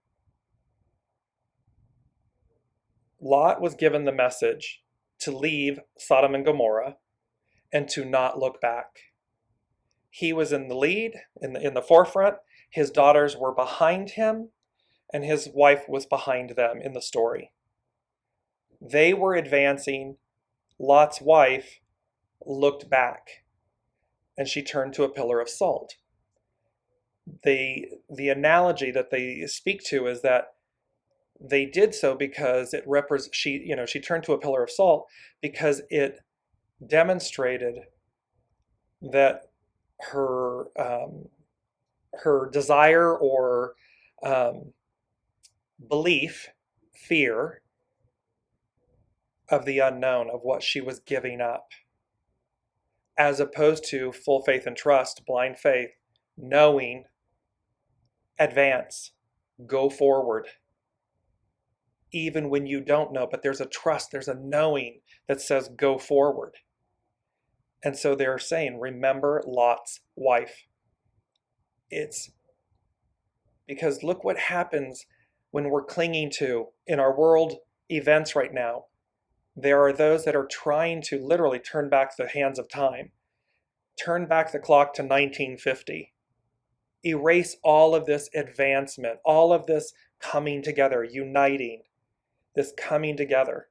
Lot was given the message to leave Sodom and Gomorrah and to not look back. He was in the lead, in the forefront. His daughters were behind him, and his wife was behind them in the story. They were advancing. Lot's wife looked back, and she turned to a pillar of salt. The analogy that they speak to is that they did so because she turned to a pillar of salt because it demonstrated that her desire or belief, fear of the unknown, of what she was giving up, as opposed to full faith and trust, blind faith, knowing, advance, go forward. Even when you don't know, but there's a trust, there's a knowing that says go forward. And so they're saying, remember Lot's wife. It's because look what happens when we're clinging to, in our world events right now, there are those that are trying to literally turn back the hands of time, turn back the clock to 1950, erase all of this advancement, all of this coming together, uniting, this coming together,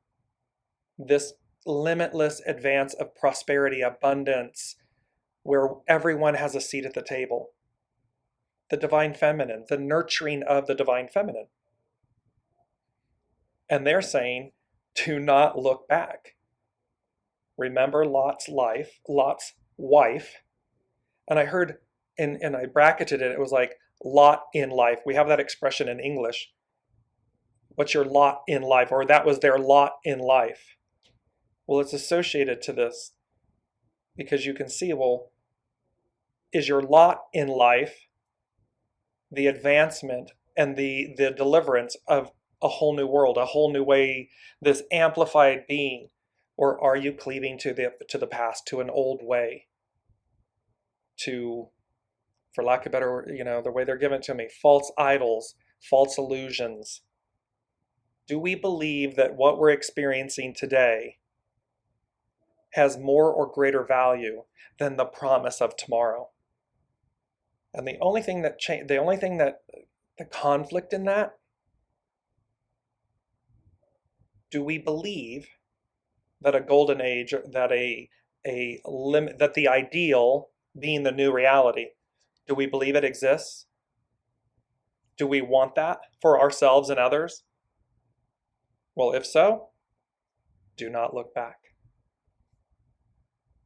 this limitless advance of prosperity, abundance, where everyone has a seat at the table. The divine feminine, the nurturing of the divine feminine. And they're saying, do not look back. Remember Lot's wife. And I heard, and I bracketed it, it was like lot in life. We have that expression in English. What's your lot in life? Or that was their lot in life. Well, it's associated to this because you can see, well, is your lot in life the advancement and the deliverance of a whole new world, a whole new way, this amplified being? Or are you cleaving to the past, to an old way, to, for lack of better, the way they're given to me, false idols, false illusions? Do we believe that what we're experiencing today has more or greater value than the promise of tomorrow? And the only thing that the conflict in that, do we believe that a golden age, that that the ideal being the new reality, do we believe it exists? Do we want that for ourselves and others? Well, if so, do not look back.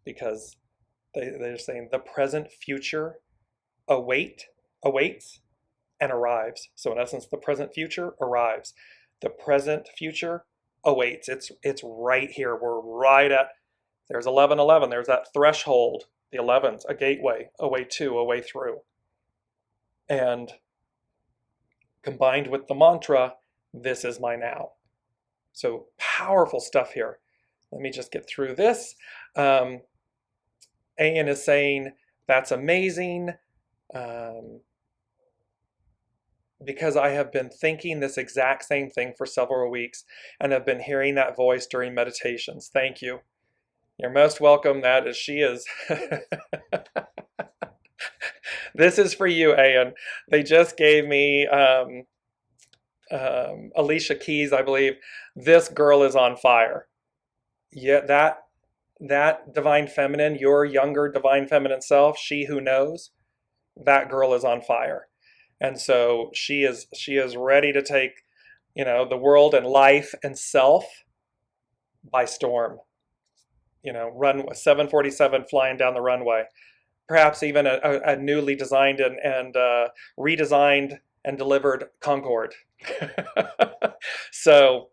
Because they're saying the present future awaits and arrives. So in essence, the present future arrives. The present future awaits. It's right here. We're right at, there's 11:11. There's that threshold. The 11's a gateway, a way to, a way through. And combined with the mantra, this is my now. So powerful stuff here. Let me just get through this. Ayan is saying, that's amazing. Because I have been thinking this exact same thing for several weeks and have been hearing that voice during meditations. Thank you. You're most welcome. That is, she is. This is for you, Ayan. They just gave me Alicia Keys, I believe. This girl is on fire. Yeah, that divine feminine, your younger divine feminine self, she who knows, that girl is on fire. And so she is ready to take, the world and life and self by storm. Run 747 flying down the runway. Perhaps even a newly designed and redesigned and delivered Concorde. So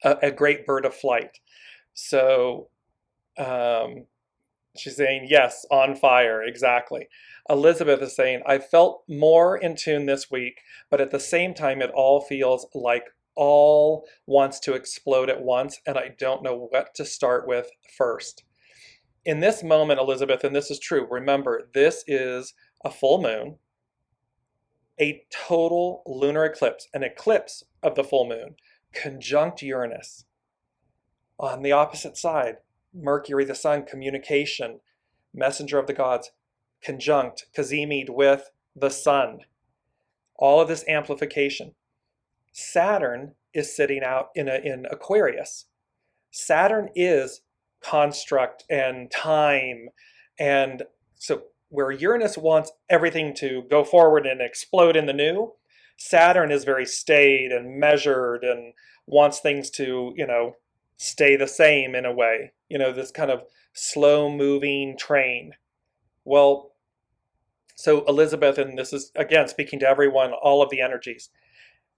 a great bird of flight. So she's saying, yes, on fire, exactly. Elizabeth is saying, I felt more in tune this week, but at the same time, it all feels like all wants to explode at once, and I don't know what to start with first. In this moment, Elizabeth, and this is true, remember, this is a full moon, a total lunar eclipse, an eclipse of the full moon, conjunct Uranus. On the opposite side, Mercury, the sun, communication, messenger of the gods, conjunct, kazemied with the sun. All of this amplification. Saturn is sitting out in Aquarius. Saturn is construct and time. And so where Uranus wants everything to go forward and explode in the new, Saturn is very staid and measured and wants things to, stay the same in a way. This kind of slow-moving train. Well, so Elizabeth, and this is, again, speaking to everyone, all of the energies,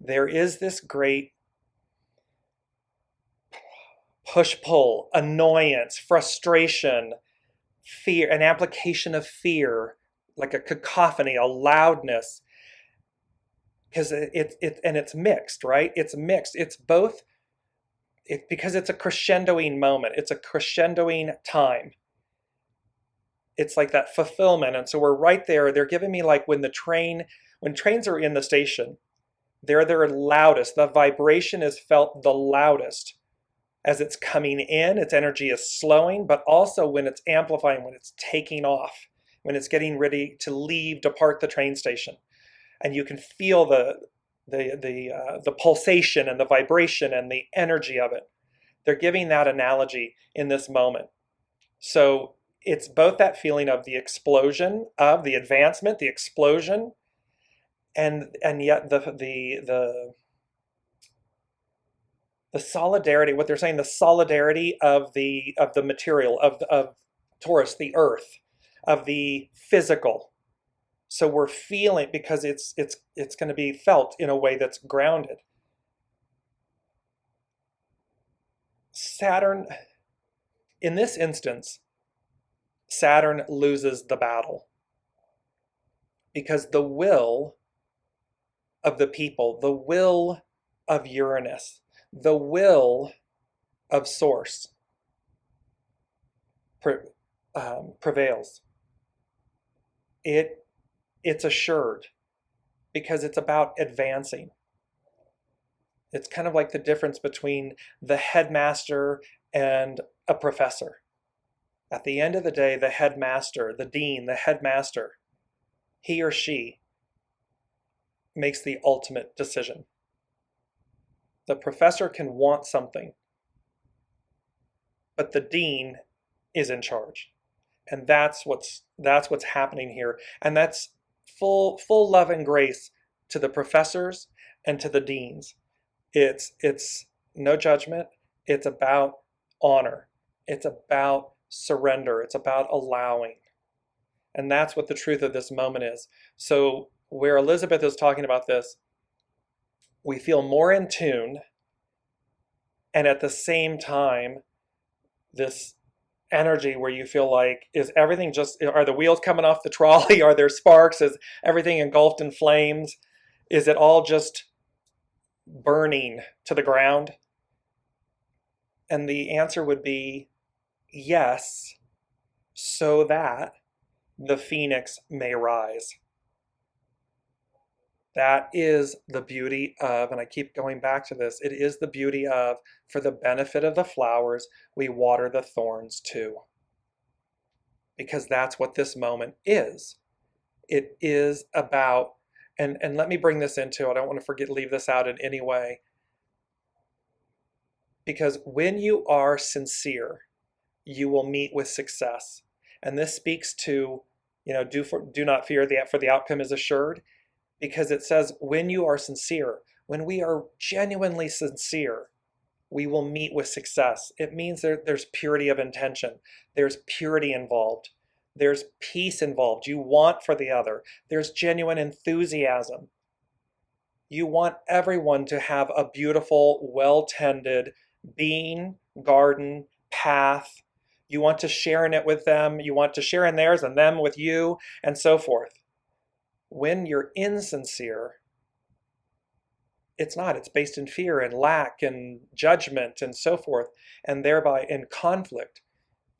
there is this great push-pull, annoyance, frustration, fear, an application of fear, like a cacophony, a loudness, because it's mixed, right? It's mixed. It's both, because it's a crescendoing moment. It's a crescendoing time. It's like that fulfillment. And so we're right there. They're giving me like when trains are in the station, they're their loudest. The vibration is felt the loudest as it's coming in. Its energy is slowing, but also when it's amplifying, when it's taking off, when it's getting ready to depart the train station. And you can feel the pulsation and the vibration and the energy of it. They're giving that analogy in this moment. So it's both that feeling of the explosion, of the advancement, the explosion, and yet the solidarity, what they're saying, the solidarity of the material, of Taurus, the earth, of the physical. So we're feeling, because it's going to be felt in a way that's grounded. Saturn, in this instance, Saturn loses the battle because the will of the people, the will of Uranus, the will of Source prevails. It's assured because it's about advancing. It's kind of like the difference between the headmaster and a professor. At the end of the day, the headmaster, the dean, the headmaster, he or she makes the ultimate decision. The professor can want something, but the dean is in charge. And that's what's happening here. And that's full love and grace to the professors and to the deans. It's no judgment. It's about honor. It's about surrender. It's about allowing. And that's what the truth of this moment is. So where Elizabeth is talking about this, we feel more in tune, and at the same time, this energy where you feel like, is everything just, are the wheels coming off the trolley? Are there sparks? Is everything engulfed in flames? Is it all just burning to the ground? And the answer would be yes, so that the phoenix may rise. That is the beauty of, and I keep going back to this, it is the beauty of, for the benefit of the flowers, we water the thorns too. Because that's what this moment is. It is about, and let me bring this into, I don't want to leave this out in any way. Because when you are sincere, you will meet with success. And this speaks to, do not fear, for the outcome is assured. Because it says, when you are sincere, when we are genuinely sincere, we will meet with success. It means there's purity of intention. There's purity involved. There's peace involved. You want for the other. There's genuine enthusiasm. You want everyone to have a beautiful, well-tended being, garden, path. You want to share in it with them. You want to share in theirs and them with you, and so forth. When you're insincere, it's not. It's based in fear and lack and judgment and so forth, and thereby in conflict,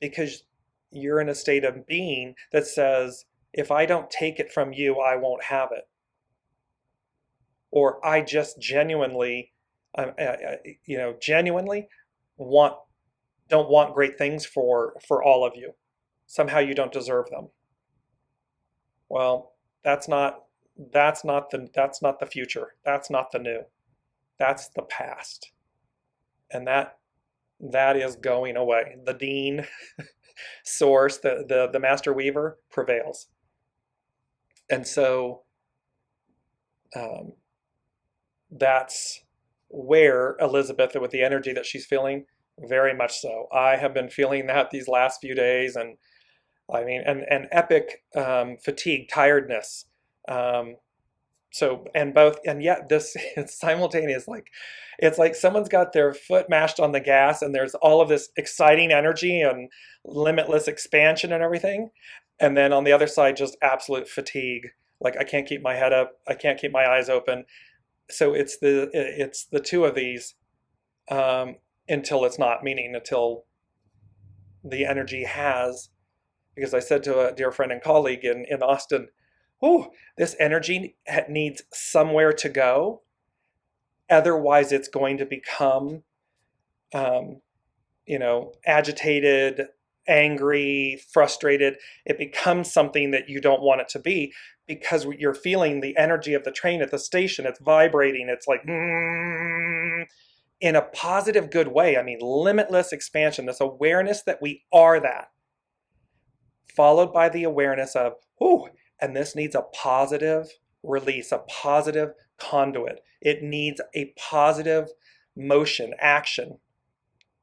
because you're in a state of being that says, if I don't take it from you, I won't have it. Or I just genuinely, genuinely don't want great things for all of you. Somehow you don't deserve them. Well, that's not the future. That's not the new. That's the past. And that is going away. The dean, source, the master weaver prevails. And so that's where Elizabeth, with the energy that she's feeling, very much so. I have been feeling that these last few days, and I mean, and epic fatigue, tiredness. And yet this it's simultaneous. It's like someone's got their foot mashed on the gas, and there's all of this exciting energy and limitless expansion and everything. And then on the other side, just absolute fatigue. Like I can't keep my head up. I can't keep my eyes open. So it's the two of these until it's not, meaning until the energy has. Because I said to a dear friend and colleague in Austin, this energy needs somewhere to go. Otherwise, it's going to become, agitated, angry, frustrated. It becomes something that you don't want it to be, because you're feeling the energy of the train at the station. It's vibrating. It's like, in a positive, good way. I mean, limitless expansion, this awareness that we are that. Followed by the awareness of, and this needs a positive release, a positive conduit. It needs a positive motion, action,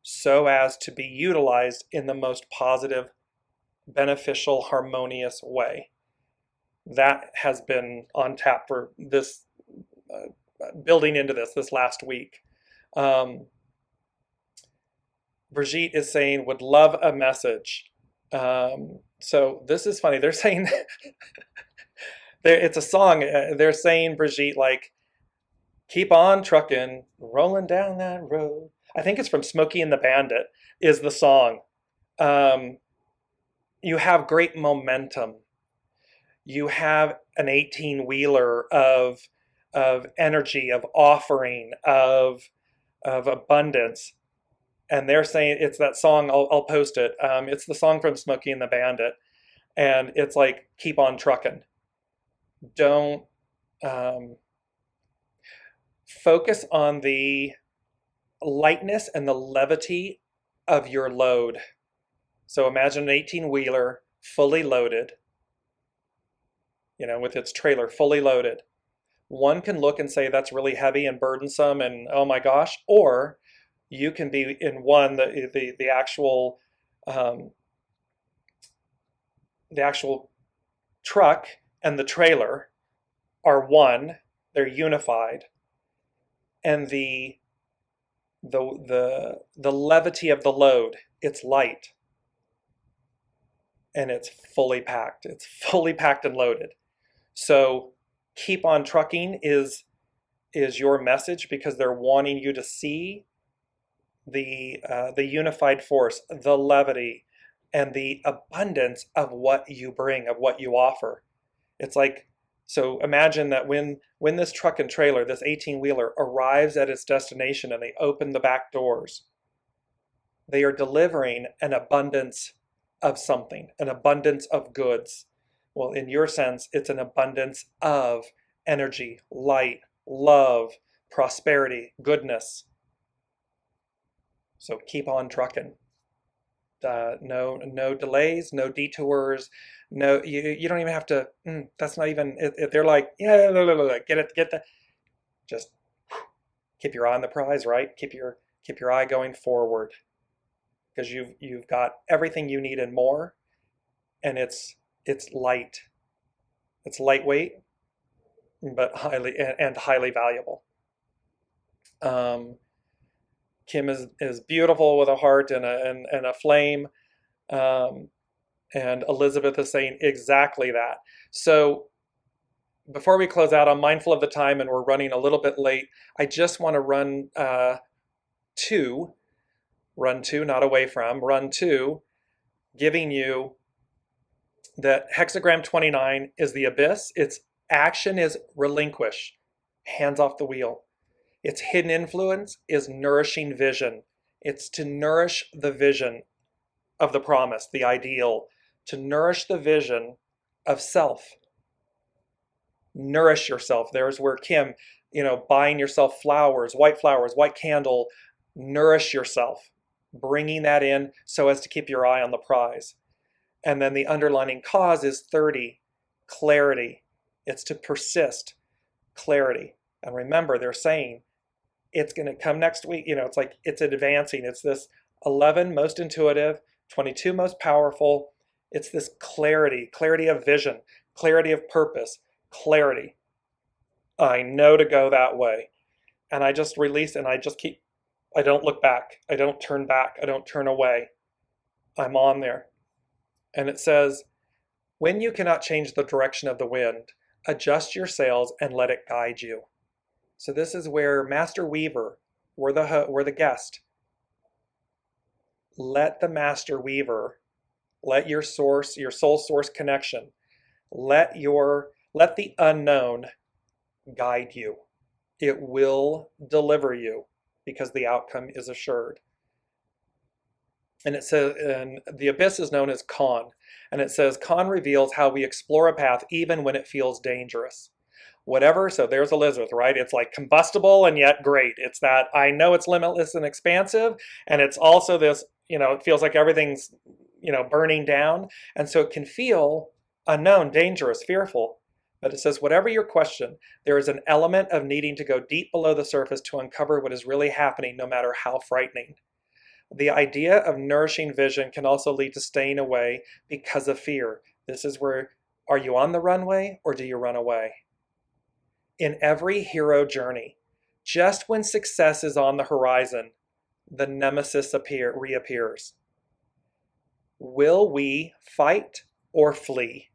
so as to be utilized in the most positive, beneficial, harmonious way. That has been on tap for this, building into this last week. Brigitte is saying, would love a message. So this is funny. They're saying, it's a song. They're saying, Brigitte, like, Keep on trucking, rolling down that road. I think it's from Smokey and the Bandit is the song. Um, you have great momentum. You have an 18-wheeler of energy, of offering, of abundance. And they're saying it's that song. I'll post it. It's the song from Smokey and the Bandit, and it's like keep on trucking. Don't focus on the lightness and the levity of your load. So imagine an 18-wheeler fully loaded, with its trailer fully loaded. One can look and say that's really heavy and burdensome and oh my gosh, or you can be in one the actual truck and the trailer are one. They're unified, and the levity of the load, it's light, and it's fully packed. It's fully packed and loaded. So keep on trucking is your message, because they're wanting you to see the unified force, the levity, and the abundance of what you bring, of what you offer. It's like, so imagine that when this truck and trailer, this 18-wheeler arrives at its destination and they open the back doors, they are delivering an abundance of something, an abundance of goods. Well, in your sense, it's an abundance of energy, light, love, prosperity, goodness. So keep on trucking. No delays, no detours. No, you don't even have to. That's not even. They're like, yeah, get that. Just keep your eye on the prize, right? Keep your eye going forward, because you've got everything you need and more, and it's light. It's lightweight, but highly valuable. Kim is beautiful with a heart and a flame, and Elizabeth is saying exactly that. So before we close out, I'm mindful of the time and we're running a little bit late. I just want to run two, not away from, run two, giving you that hexagram 29 is the abyss. Its action is relinquish, hands off the wheel. Its hidden influence is nourishing vision. It's to nourish the vision of the promise, the ideal, to nourish the vision of self. Nourish yourself. There's where Kim, buying yourself flowers, white candle, nourish yourself, bringing that in so as to keep your eye on the prize. And then the underlining cause is 30, clarity. It's to persist, clarity. And remember, they're saying it's going to come next week. It's like it's advancing. It's this 11 most intuitive, 22 most powerful. It's this clarity of vision, clarity of purpose, clarity. I know to go that way. And I just release and I don't look back. I don't turn back. I don't turn away. I'm on there. And it says, when you cannot change the direction of the wind, adjust your sails and let it guide you. So this is where Master Weaver, we're the guest. Let the Master Weaver, let your source, your soul source connection, let the unknown guide you. It will deliver you because the outcome is assured. And it says, and the abyss is known as Con. And it says, Con reveals how we explore a path even when it feels dangerous. Whatever, so there's Elizabeth, right? It's like combustible and yet great. It's that I know it's limitless and expansive, and it's also this, it feels like everything's, burning down. And so it can feel unknown, dangerous, fearful. But it says, whatever your question, there is an element of needing to go deep below the surface to uncover what is really happening, no matter how frightening. The idea of nourishing vision can also lead to staying away because of fear. This is where, are you on the runway or do you run away? In every hero journey, just when success is on the horizon, the nemesis reappears. Will we fight or flee?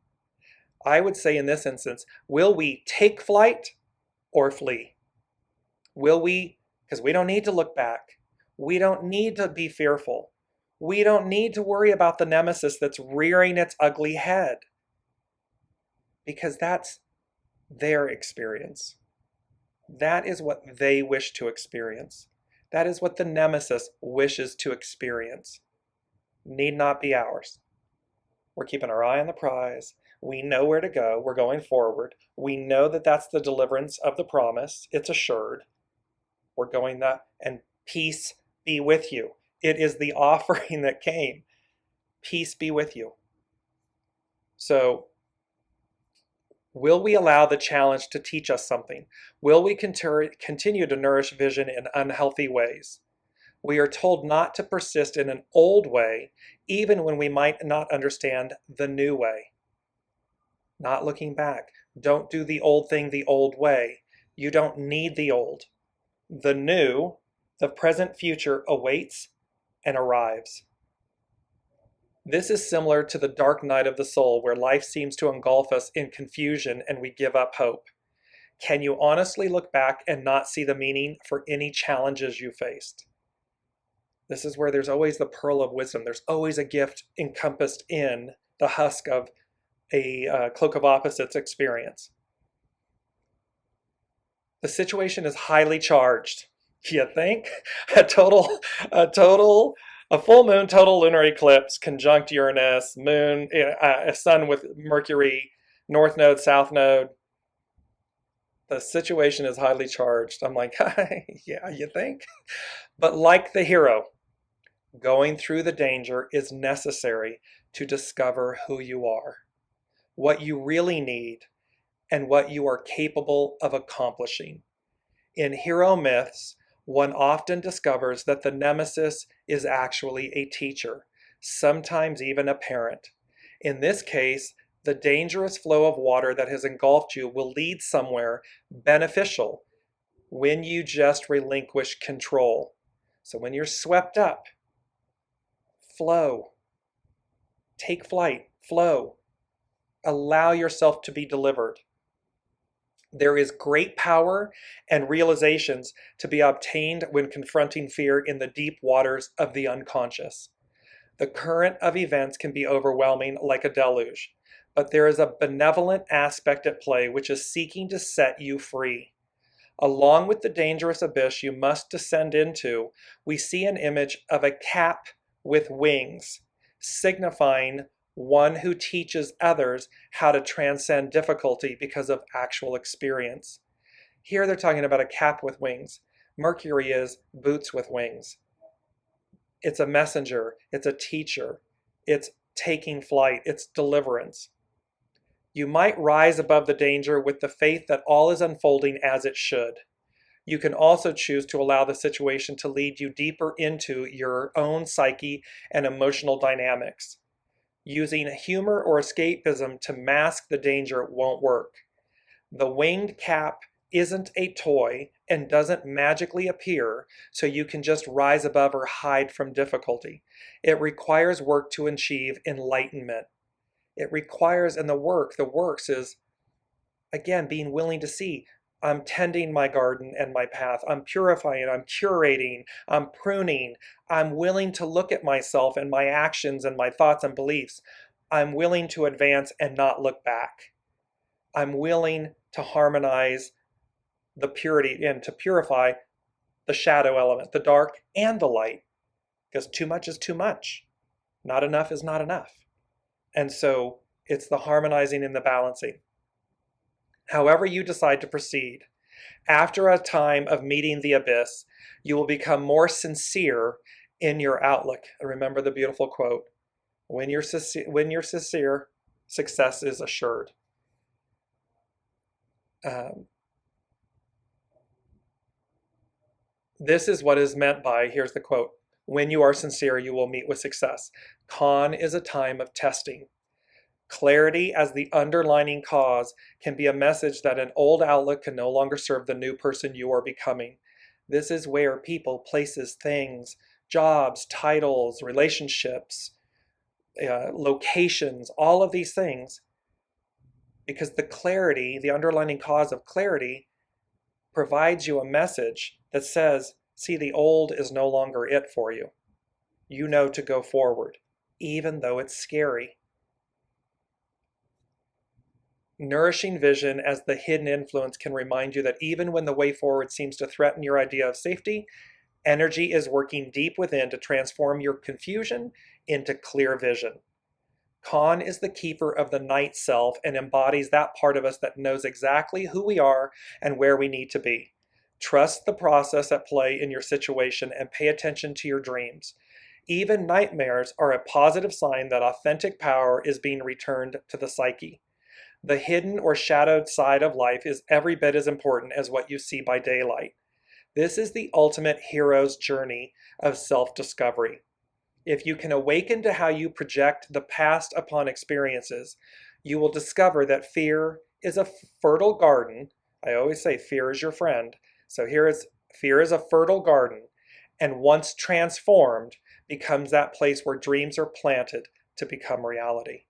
I would say in this instance, will we take flight or flee? Will we? Because we don't need to look back. We don't need to be fearful. We don't need to worry about the nemesis that's rearing its ugly head, because that's their experience. That is what they wish to experience. That is what the nemesis wishes to experience. Need not be ours. We're keeping our eye on the prize. We know where to go. We're going forward. We know that that's the deliverance of the promise. It's assured. We're going that, and peace be with you. It is the offering that came. Peace be with you. So, will we allow the challenge to teach us something? Will we continue to nourish vision in unhealthy ways? We are told not to persist in an old way, even when we might not understand the new way. Not looking back. Don't do the old thing the old way. You don't need the old. The new, the present future awaits and arrives. This is similar to the dark night of the soul, where life seems to engulf us in confusion and we give up hope. Can you honestly look back and not see the meaning for any challenges you faced? This is where there's always the pearl of wisdom. There's always a gift encompassed in the husk of a cloak of opposites experience. The situation is highly charged. You think? A full moon total lunar eclipse, conjunct Uranus, moon, a sun with Mercury, north node, south node. The situation is highly charged. I'm like, yeah, you think? But like the hero, going through the danger is necessary to discover who you are, what you really need, and what you are capable of accomplishing. In hero myths, one often discovers that the nemesis is actually a teacher, sometimes even a parent. In this case, the dangerous flow of water that has engulfed you will lead somewhere beneficial when you just relinquish control. So when you're swept up, flow. Take flight, flow. Allow yourself to be delivered. There is great power and realizations to be obtained when confronting fear in the deep waters of the unconscious. The current of events can be overwhelming like a deluge, but there is a benevolent aspect at play which is seeking to set you free. Along with the dangerous abyss you must descend into, we see an image of a cap with wings, signifying one who teaches others how to transcend difficulty because of actual experience. Here they're talking about a cap with wings. Mercury is boots with wings. It's a messenger, it's a teacher, it's taking flight, it's deliverance. You might rise above the danger with the faith that all is unfolding as it should. You can also choose to allow the situation to lead you deeper into your own psyche and emotional dynamics. Using humor or escapism to mask the danger won't work. The winged cap isn't a toy and doesn't magically appear so you can just rise above or hide from difficulty. It requires work to achieve enlightenment. It requires, and the works is, again, being willing to see, I'm tending my garden and my path. I'm purifying, I'm curating, I'm pruning. I'm willing to look at myself and my actions and my thoughts and beliefs. I'm willing to advance and not look back. I'm willing to harmonize the purity and to purify the shadow element, the dark and the light, because too much is too much. Not enough is not enough. And so it's the harmonizing and the balancing. However you decide to proceed, after a time of meeting the abyss, you will become more sincere in your outlook. Remember the beautiful quote, when you're sincere, success is assured. This is what is meant by, here's the quote, when you are sincere, you will meet with success. Con is a time of testing. Clarity as the underlining cause can be a message that an old outlook can no longer serve the new person you are becoming. This is where people, places, things, jobs, titles, relationships, locations, all of these things, because the clarity, the underlining cause of clarity, provides you a message that says, see, the old is no longer it for you. You know to go forward, even though it's scary. Nourishing vision as the hidden influence can remind you that even when the way forward seems to threaten your idea of safety, energy is working deep within to transform your confusion into clear vision. Khan is the keeper of the night self and embodies that part of us that knows exactly who we are and where we need to be. Trust the process at play in your situation and pay attention to your dreams. Even nightmares are a positive sign that authentic power is being returned to the psyche. The hidden or shadowed side of life is every bit as important as what you see by daylight. This is the ultimate hero's journey of self-discovery. If you can awaken to how you project the past upon experiences, you will discover that fear is a fertile garden. I always say fear is your friend. So fear is a fertile garden, and once transformed, becomes that place where dreams are planted to become reality.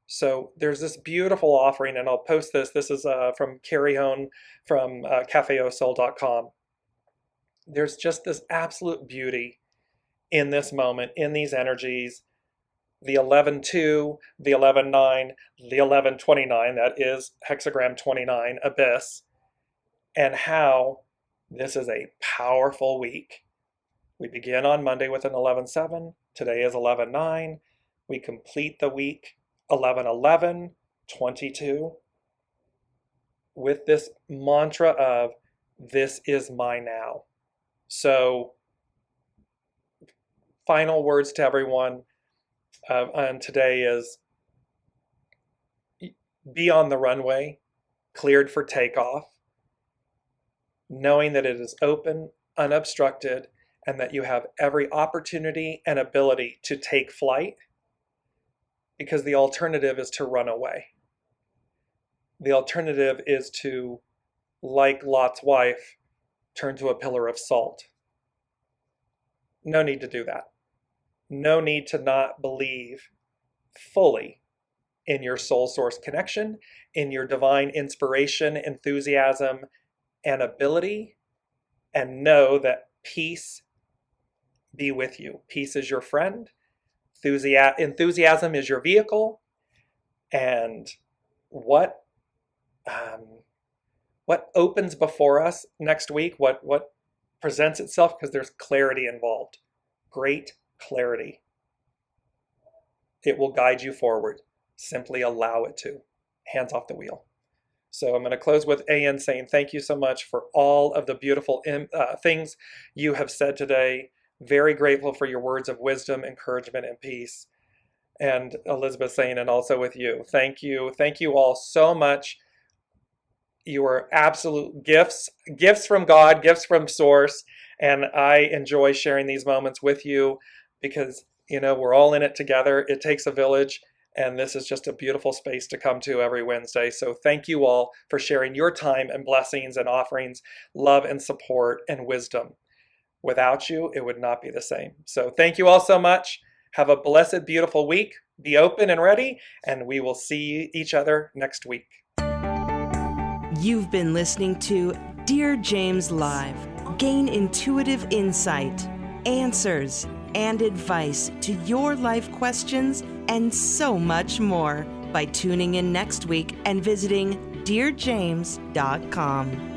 So there's this beautiful offering, and I'll post this. This is from Carrie Hone from cafeosoul.com. There's just this absolute beauty in this moment, in these energies, the 11-2, the 11-9, the 11-29, that is hexagram 29, abyss, and how this is a powerful week. We begin on Monday with an 11-7. Today is 11-9. We complete the week 11-11, 22, with this mantra of, this is my now. So, final words to everyone on today is, be on the runway, cleared for takeoff, knowing that it is open, unobstructed, and that you have every opportunity and ability to take flight, because the alternative is to run away. The alternative is to, like Lot's wife, turn to a pillar of salt. No need to do that. No need to not believe fully in your soul source connection, in your divine inspiration, enthusiasm, and ability, and know that peace be with you. Peace is your friend. Enthusiasm is your vehicle. And what opens before us next week, what presents itself, because there's clarity involved. Great clarity. It will guide you forward. Simply allow it to. Hands off the wheel. So I'm going to close with AN saying thank you so much for all of the beautiful things you have said today. Very grateful for your words of wisdom, encouragement, and peace. And Elizabeth saying, and also with you. Thank you. Thank you all so much. You are absolute gifts from God, gifts from Source. And I enjoy sharing these moments with you because, we're all in it together. It takes a village. And this is just a beautiful space to come to every Wednesday. So thank you all for sharing your time and blessings and offerings, love and support and wisdom. Without you, it would not be the same. So thank you all so much. Have a blessed, beautiful week. Be open and ready, and we will see each other next week. You've been listening to Dear James Live. Gain intuitive insight, answers, and advice to your life questions and so much more by tuning in next week and visiting DearJames.com.